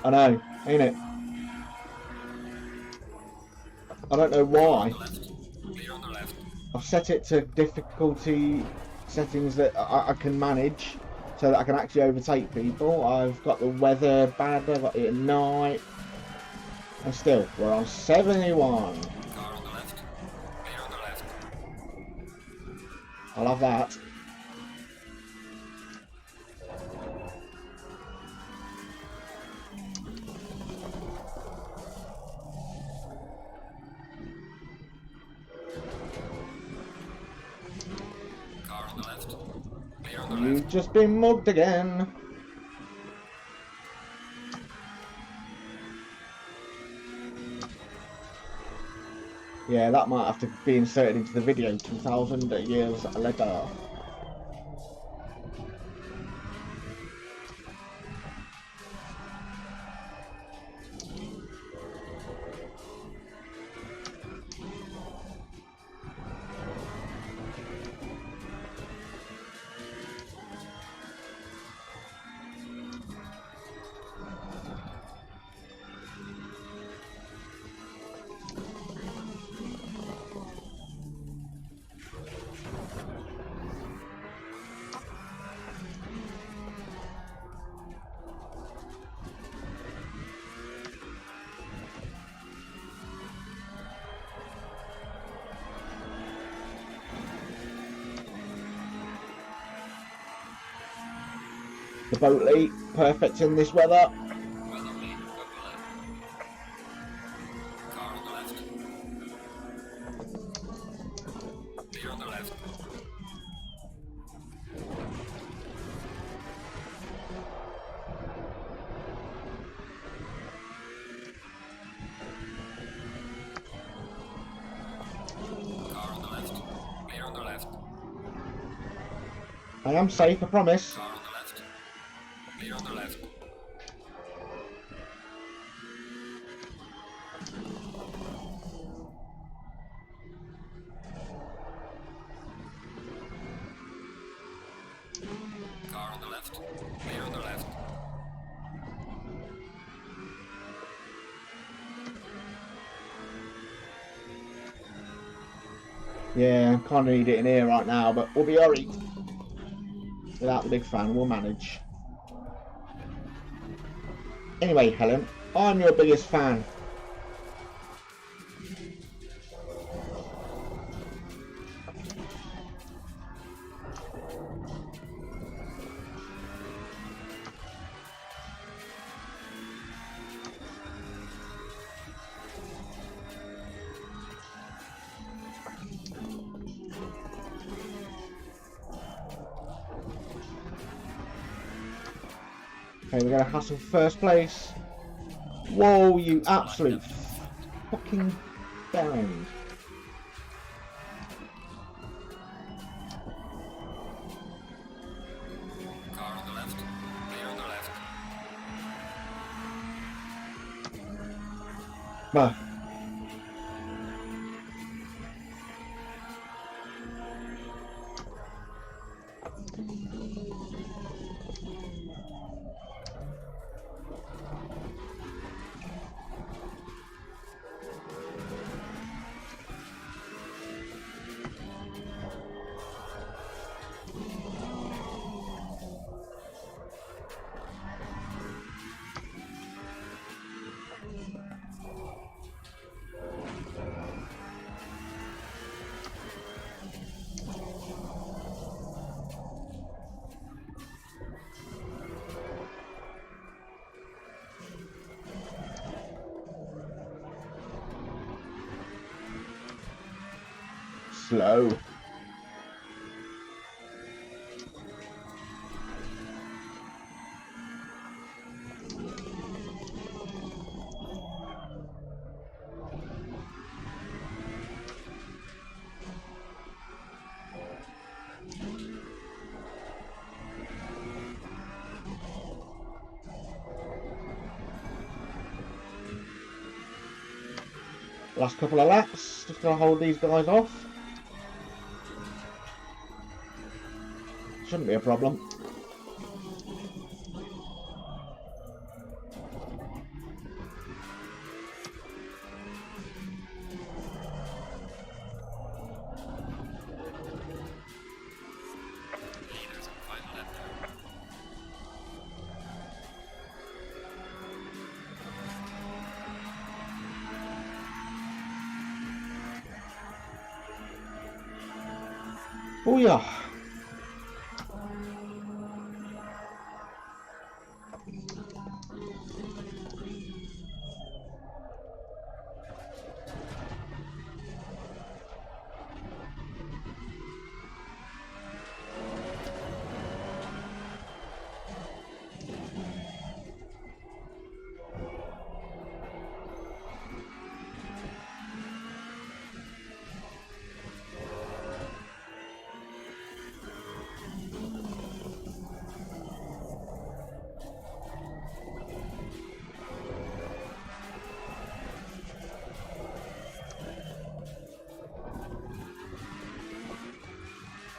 I know, ain't it? I don't know why. Clear on the left. I've set it to difficulty settings that I can manage so that I can actually overtake people. I've got the weather bad, I've got it at night. And still, we're on 71. Car on the left. Clear on the left. I'll have that. Car on the left. Clear on the left. You've just been mugged again. Yeah, that might have to be inserted into the video 2,000 years later. The boat lead, perfect in this weather. Well on me. Double left. Car on the left. Clear on the left. Car on the left. Clear on the left. I am safe, I promise. Car on the left. Clear on the left. Car on the left. Clear on the left. Yeah, kind of need it in here right now, but we'll be alright. Without the big fan, we'll manage. Anyway, Helen, I'm your biggest fan. Okay, we're gonna hustle first place. Whoa, you absolute fucking bellend. Car on the left. Clear on the left. Bah. slow. Last couple of laps, just gonna hold these guys off. Shouldn't be a problem. Leaders on final lap there. Oh yeah.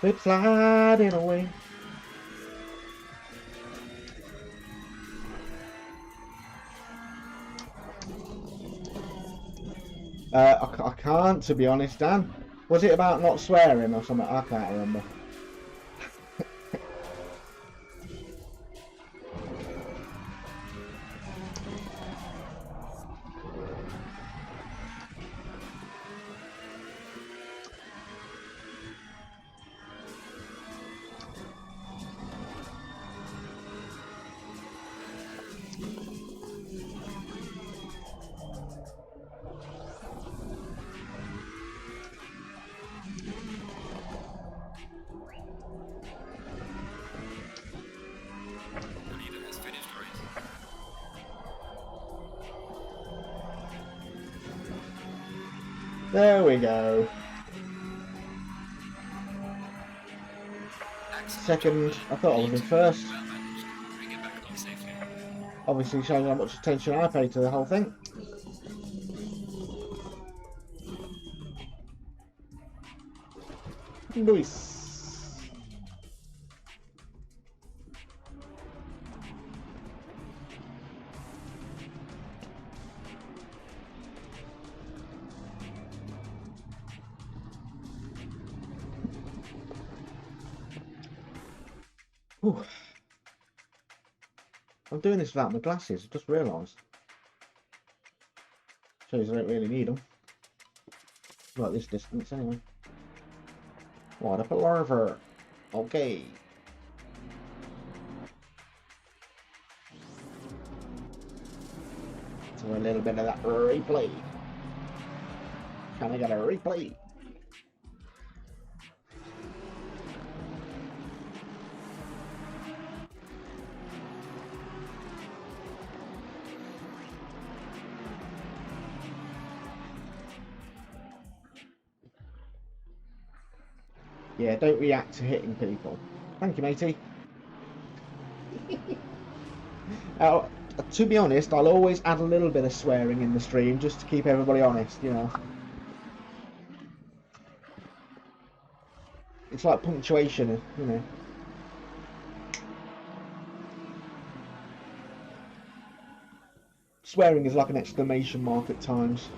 It's sliding away. I can't, to be honest, Dan. Was it about not swearing or something? I can't remember. The leader has finished the race. There we go. Excellent Second, job, I thought I was in first. well managed. Bring it back on safely. Obviously showing how much attention I pay to the whole thing. Nice. Whew. I'm doing this without my glasses, I just realised. Shows I don't really need them. Right, this distance anyway. What a palaver. Okay. So a little bit of that replay. Can I get a replay? Yeah, don't react to hitting people. Thank you, matey. To be honest, I'll always add a little bit of swearing in the stream just to keep everybody honest, you know. It's like punctuation, you know. Swearing is like an exclamation mark at times.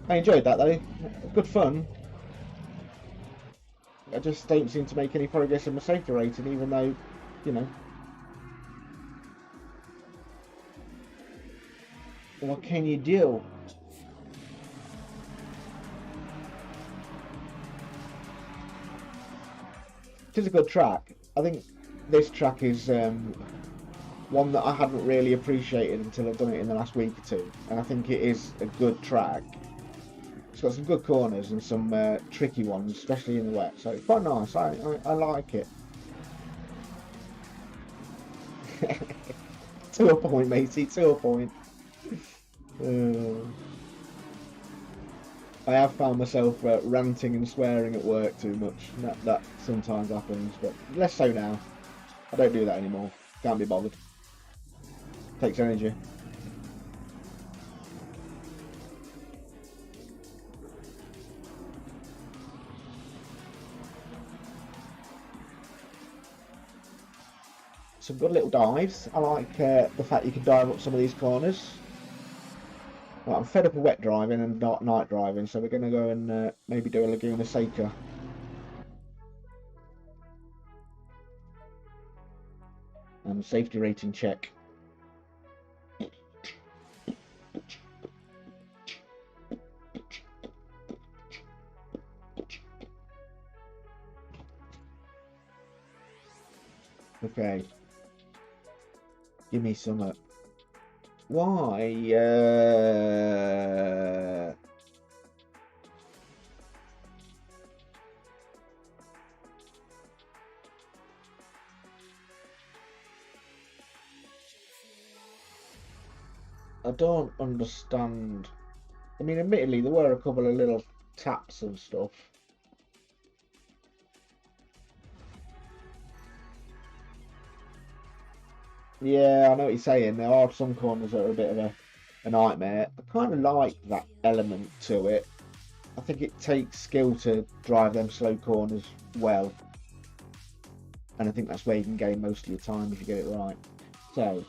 I enjoyed that though. Good fun. I just don't seem to make any progress in my safety rating, even though, you know. What can you do? It is a good track. I think this track is one that I hadn't really appreciated until I've done it in the last week or two, and I think it is a good track. It's got some good corners and some tricky ones, especially in the wet. So it's quite nice. I like it. To a point, matey. To a point. I have found myself ranting and swearing at work too much. That sometimes happens, but less so now. I don't do that anymore. Can't be bothered. Takes energy. Some good little dives. I like the fact you can dive up some of these corners. Right, I'm fed up of wet driving and night driving, so we're going to go and maybe do a Laguna Seca. And safety rating check. Okay. Give me some. Why? I don't understand. I mean, admittedly, there were a couple of little taps and stuff. Yeah, I know what you're saying. There are some corners that are a bit of a nightmare. I kind of like that element to it. I think it takes skill to drive them slow corners well. And I think that's where you can gain most of your time if you get it right. So,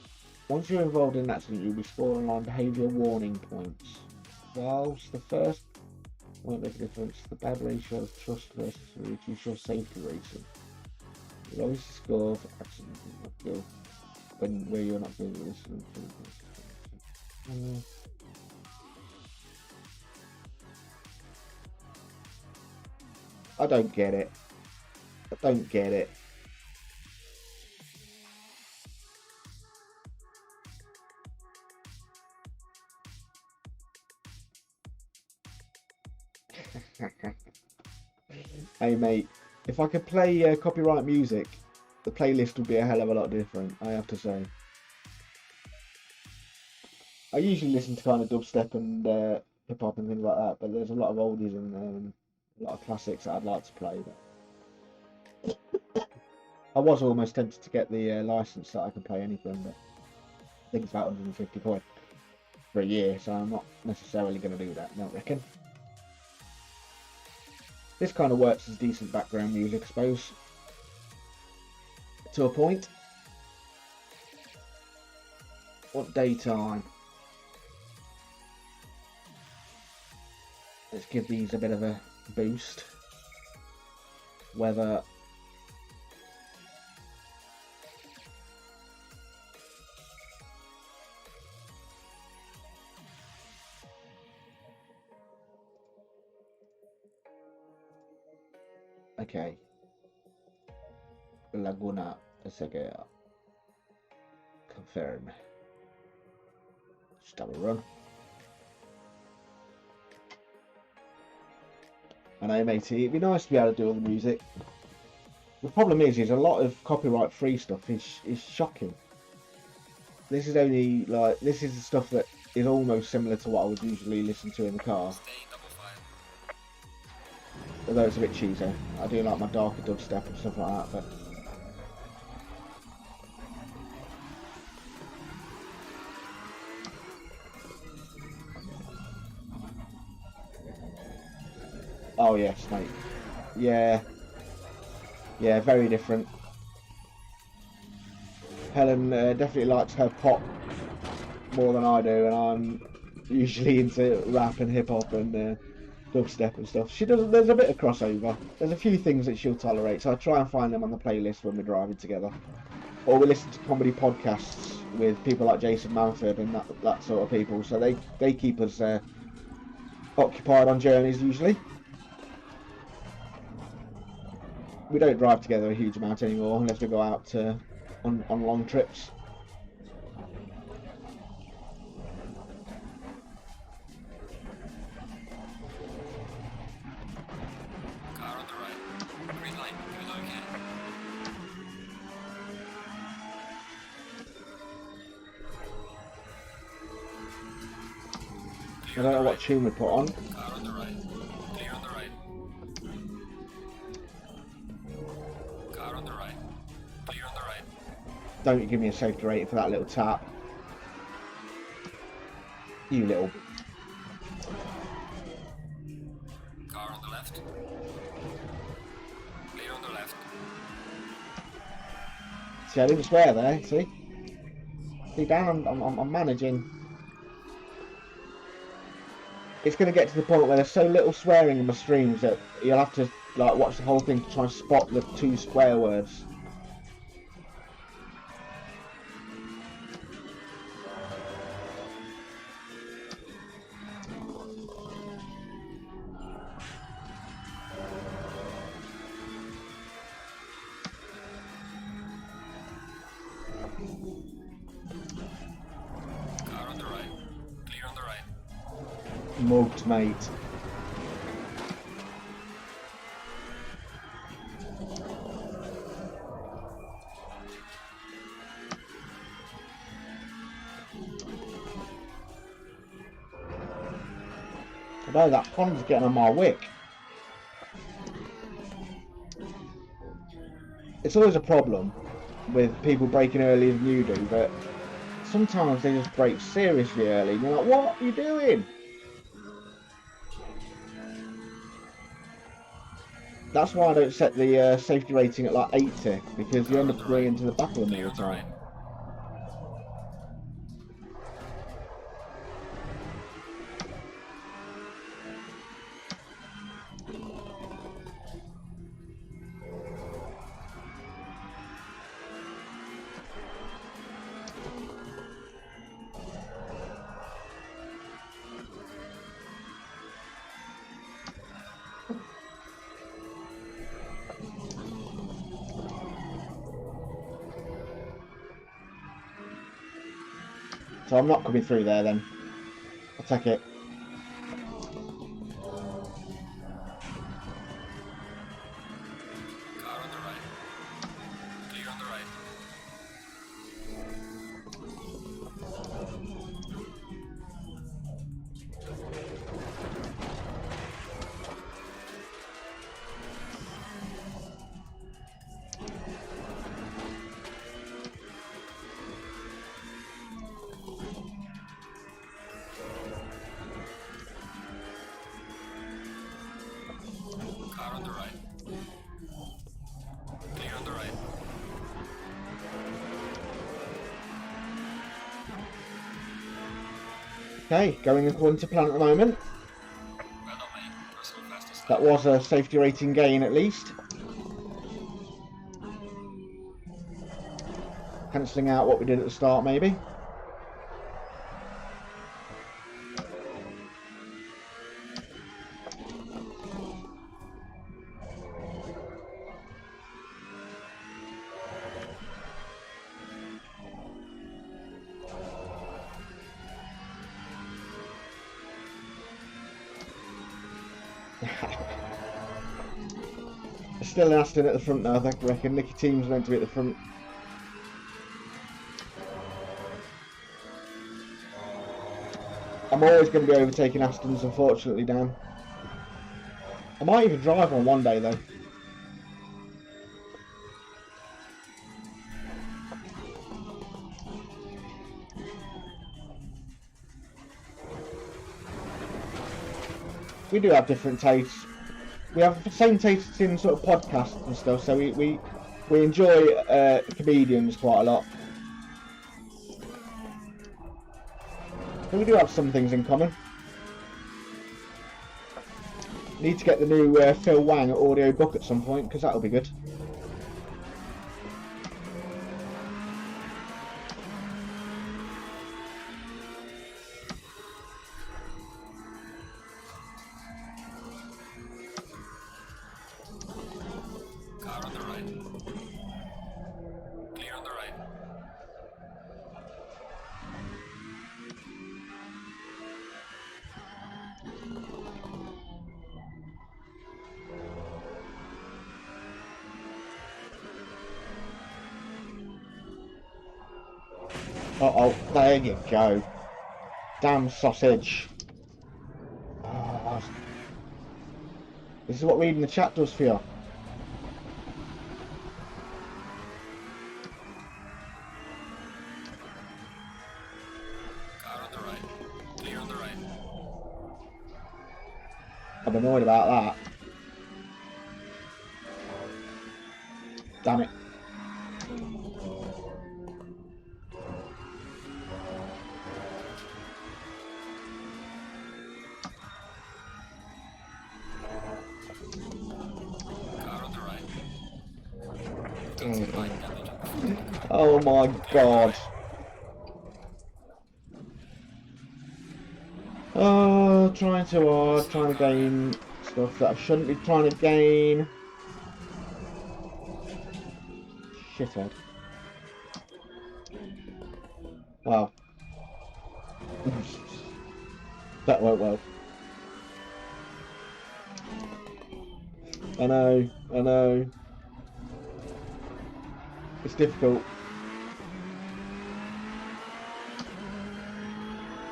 once you're involved in an accident, you'll be scoring on behavioural warning points. Whilst the first won't make a difference, the bad ratio of trust versus reduce your safety rating. The lowest score for accident where you're not doing this. I don't get it. I don't get it. Hey mate, if I could play copyright music, the playlist would be a hell of a lot different, I have to say. I usually listen to kind of dubstep and hip hop and things like that, but there's a lot of oldies and a lot of classics that I'd like to play. But I was almost tempted to get the license that I can play anything, but I think it's about 150 quid for a year, so I'm not necessarily going to do that, I don't reckon. This kind of works as decent background music, I suppose. To a point. What daytime? Let's give these a bit of a boost. Weather. Okay. Laguna Seca. Confirm. Just have a run. I know, matey, it'd be nice to be able to do all the music. The problem is a lot of copyright free stuff is shocking. This is only like, this is the stuff that is almost similar to what I would usually listen to in the car. Although it's a bit cheesy. I do like my darker dubstep and stuff like that, but oh yes, mate. Yeah. Yeah, very different. Helen definitely likes her pop more than I do, and I'm usually into rap and hip hop and dubstep and stuff. She does. There's a bit of crossover. There's a few things that she'll tolerate, so I try and find them on the playlist when we're driving together, or we listen to comedy podcasts with people like Jason Manford and that sort of people. So they keep us occupied on journeys usually. We don't drive together a huge amount anymore unless we go out on long trips. I don't know what tune we put on. Car on the right. Clear on the right. Car on the right. Clear on the right. Don't you give me a safety rating for that little tap. You little... Car on the left. Clear on the left. See, I didn't swear there, see? See, Dan, I'm managing. It's going to get to the point where there's so little swearing in my streams that you'll have to like watch the whole thing to try and spot the 2 swear words. Car on the right. Clear on the right. Mugged, mate. Although that Honda's getting on my wick. It's always a problem with people breaking earlier than you do, but sometimes they just break seriously early and you're like, what are you doing? That's why I don't set the safety rating at like 80, because you end up going into the back of them all the time. So I'm not coming through there then. I'll take it. Car on the right. Clear on the right. Car on the right. Clear on the right. Okay, going according to plan at the moment. Well done, mate. You're so fast as That was a safety rating gain at least. Cancelling out what we did at the start maybe. Still an Aston at the front now, I reckon. Nicky Team's meant to be at the front. I'm always going to be overtaking Astons, unfortunately, Dan. I might even drive one day, though. We do have different tastes. We have the same tastes in sort of podcasts and stuff, so we enjoy comedians quite a lot. So we do have some things in common. Need to get the new Phil Wang audio book at some point, because that'll be good. Car on the right. Clear on the right. Uh oh, there you go. Damn sausage. This is what reading the chat does for you. Car on the right. Clear on the right. I'm annoyed about that. Damn it. Car on the right. Don't see light damage on the front of the car. Oh my god. Oh, trying too hard, trying to gain stuff that I shouldn't be trying to gain. Shithead. Wow. That went well. I know, I know. It's difficult.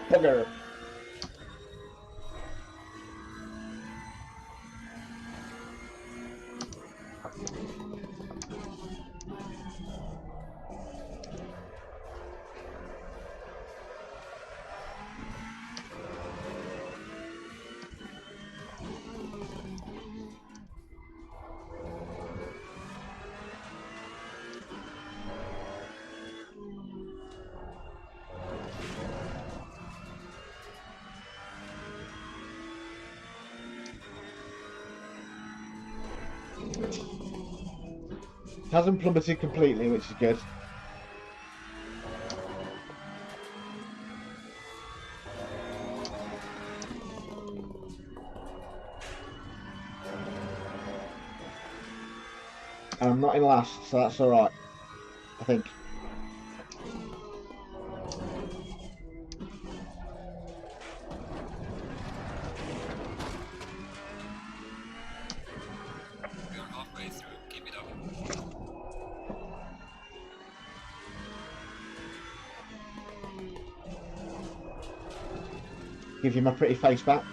Bugger. Hasn't plummeted completely, which is good. And I'm not in last, so that's alright, I think. You're halfway through. Keep it up. Give you my pretty face back.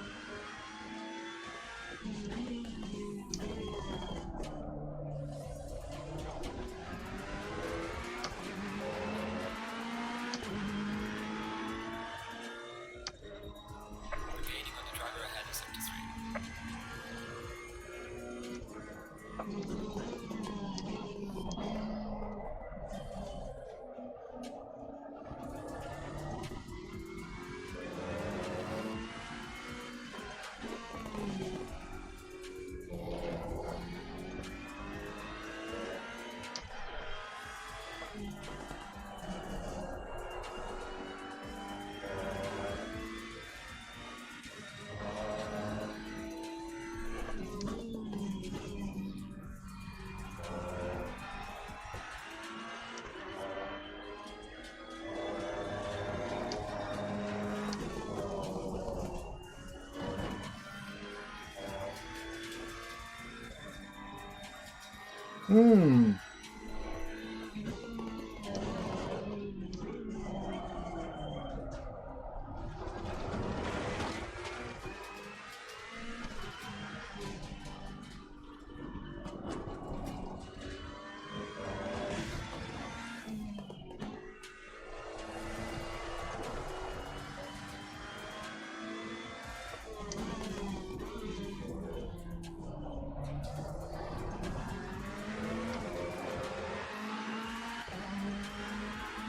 Gaining on the driver ahead is 73.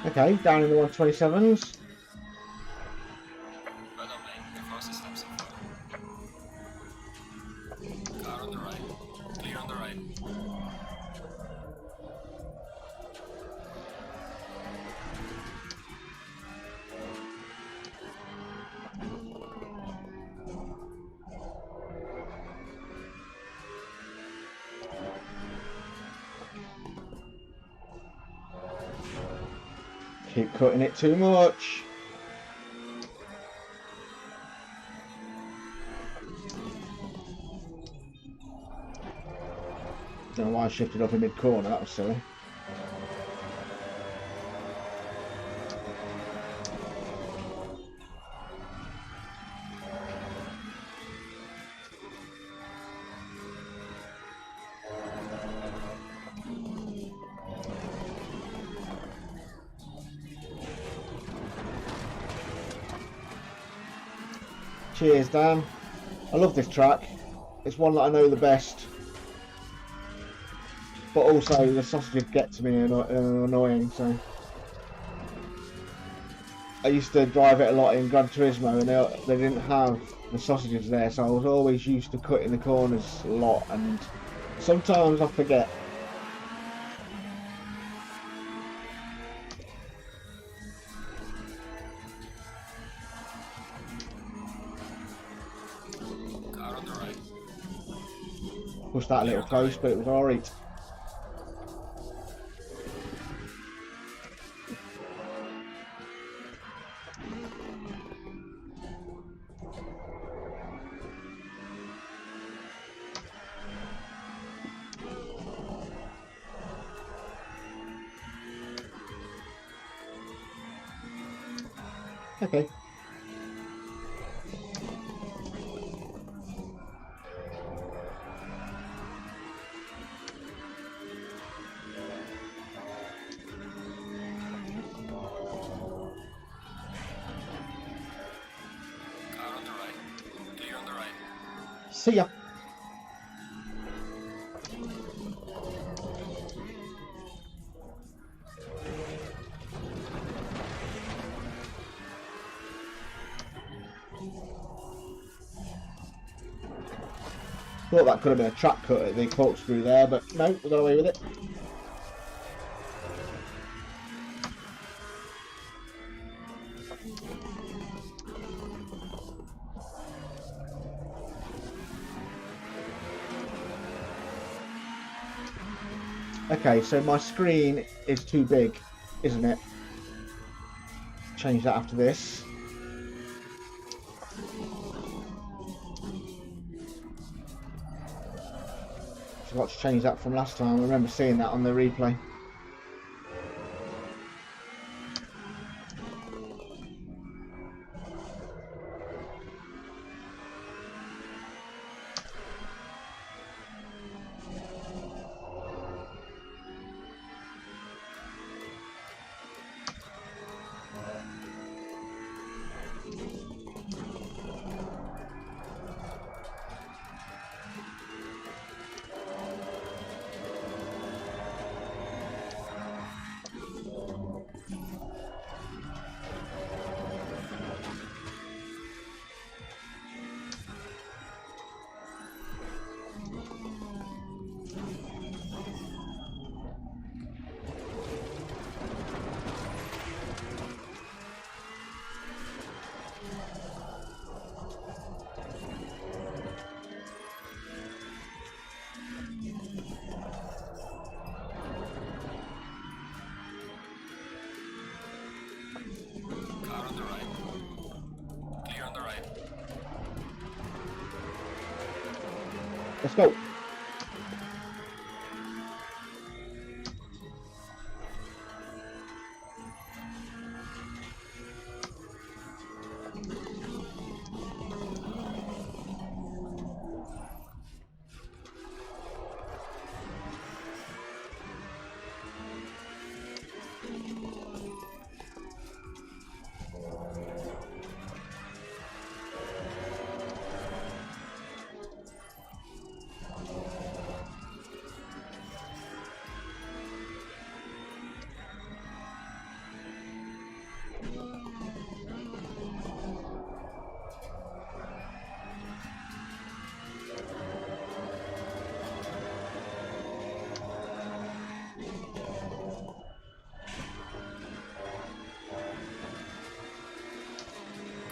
Okay, down in the 127s. Well done, mate. Your fastest lap so far. Car on the right. Clear on the right. Keep cutting it too much. Don't know why I shifted up in mid-corner, that was silly. Cheers, Dan. I love this track. It's one that I know the best. But also the sausages get to me and are annoying, so. I used to drive it a lot in Gran Turismo and they didn't have the sausages there, so I was always used to cutting the corners a lot, and sometimes I forget. Car on the right. Pushed that a little close, but it was alright. Okay. Car on the right. Clear on the right. See ya. Thought that could have been a track cut at the corkscrew there, but no, we got away with it. Okay, so my screen is too big, isn't it? Change that after this. Forgot to change that from last time. I remember seeing that on the replay. Car on the right. Clear on the right. Let's go.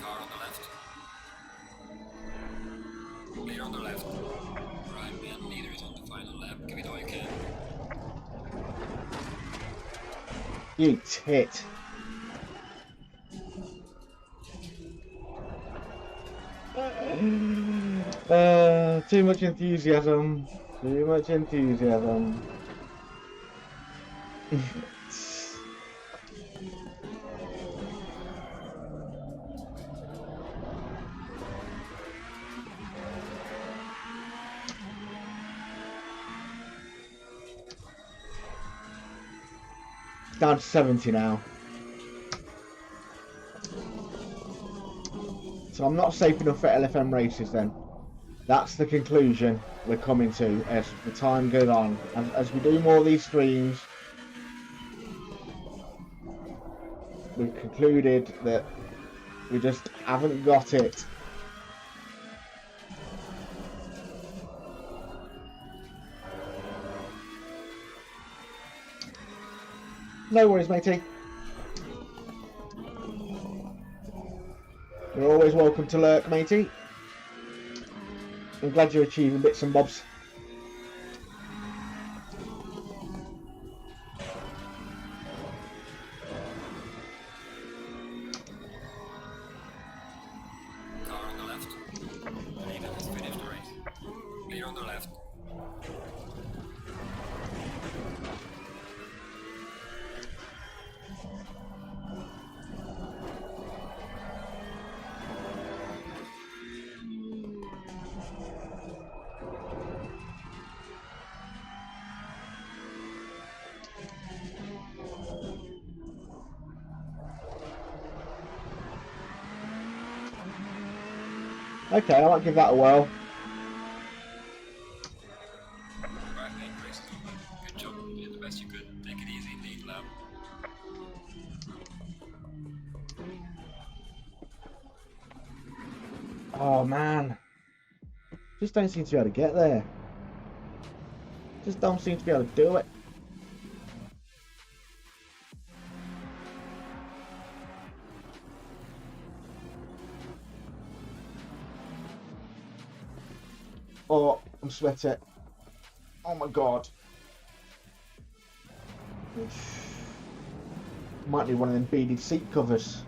Car on the left. Clear on the left. Right, man, leader is on the final lap. Give it all you can. You tit. Too much enthusiasm. Too much enthusiasm. Down to 70 now. So I'm not safe enough for LFM races then. That's the conclusion we're coming to as the time goes on. As we do more of these streams, we've concluded that we just haven't got it. No worries, matey. You're always welcome to lurk, matey. I'm glad you're achieving bits and bobs. Car on the left. Leader has finished the race. Leader on the left. Okay, I might give that a whirl. Right, mate, race is over. Good job. You did the best you could. Take it easy, lead lap. Oh man, just don't seem to be able to get there. Just don't seem to be able to do it. Oh, I'm sweating. Oh my god. Might need one of them beaded seat covers.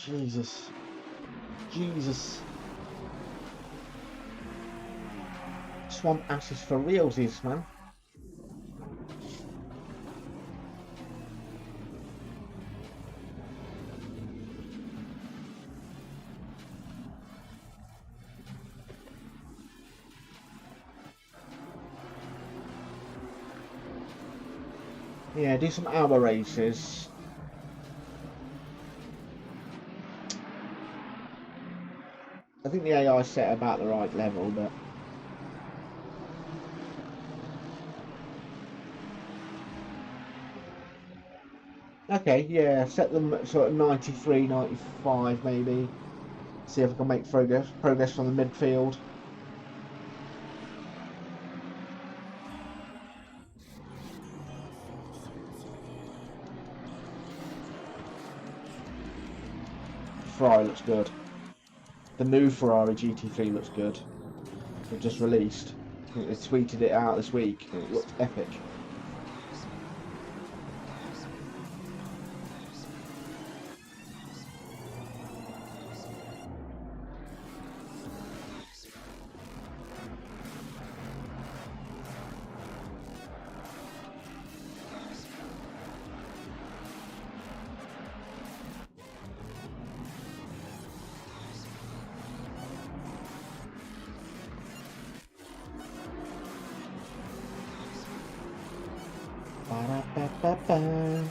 Jesus. Jesus. Swamp asses for realsies, man. Yeah, do some hour races. I think the AI set about the right level, but okay, yeah, set them at sort of 93, 95 maybe. See if I can make progress from the midfield. Ferrari looks good. The new Ferrari GT3 looks good. They've just released. I think they tweeted it out this week and it looked epic. Ba-da-ba-ba-ba.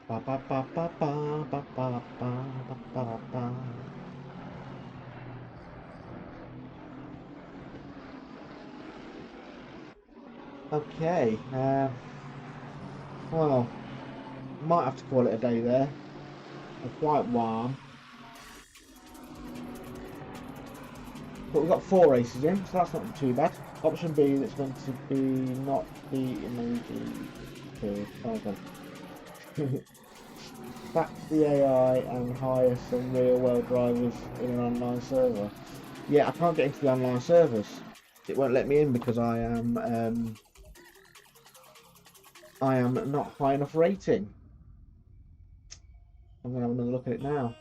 Ba-ba-ba-ba-ba-ba-ba-ba-ba-ba. Okay, well, might have to call it a day there. It's quite warm. But we've got 4 races in, so that's not too bad. Option B, that's going to be not the emoji. Okay, back to the AI and hire some real-world drivers in an online server. Yeah, I can't get into the online servers. It won't let me in because I am not high enough rating. I'm gonna have another look at it now.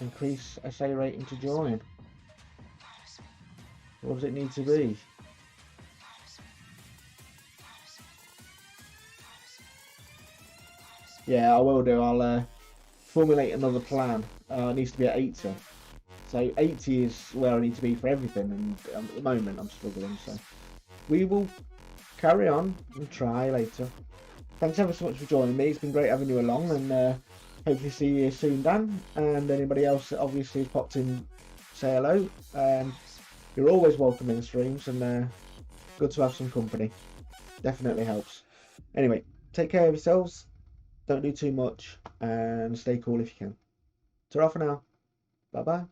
Increase SA rating to join. What does it need to be? Yeah, I will do. I'll formulate another plan. It needs to be at 80. So 80 is where I need to be for everything, and at the moment I'm struggling. So we will carry on and try later. Thanks ever so much for joining me. It's been great having you along, and hopefully see you soon, Dan. And anybody else that obviously has popped in, say hello. You're always welcome in the streams, and good to have some company. Definitely helps. Anyway, take care of yourselves. Don't do too much, and stay cool if you can. Ta-ra for now. Bye bye.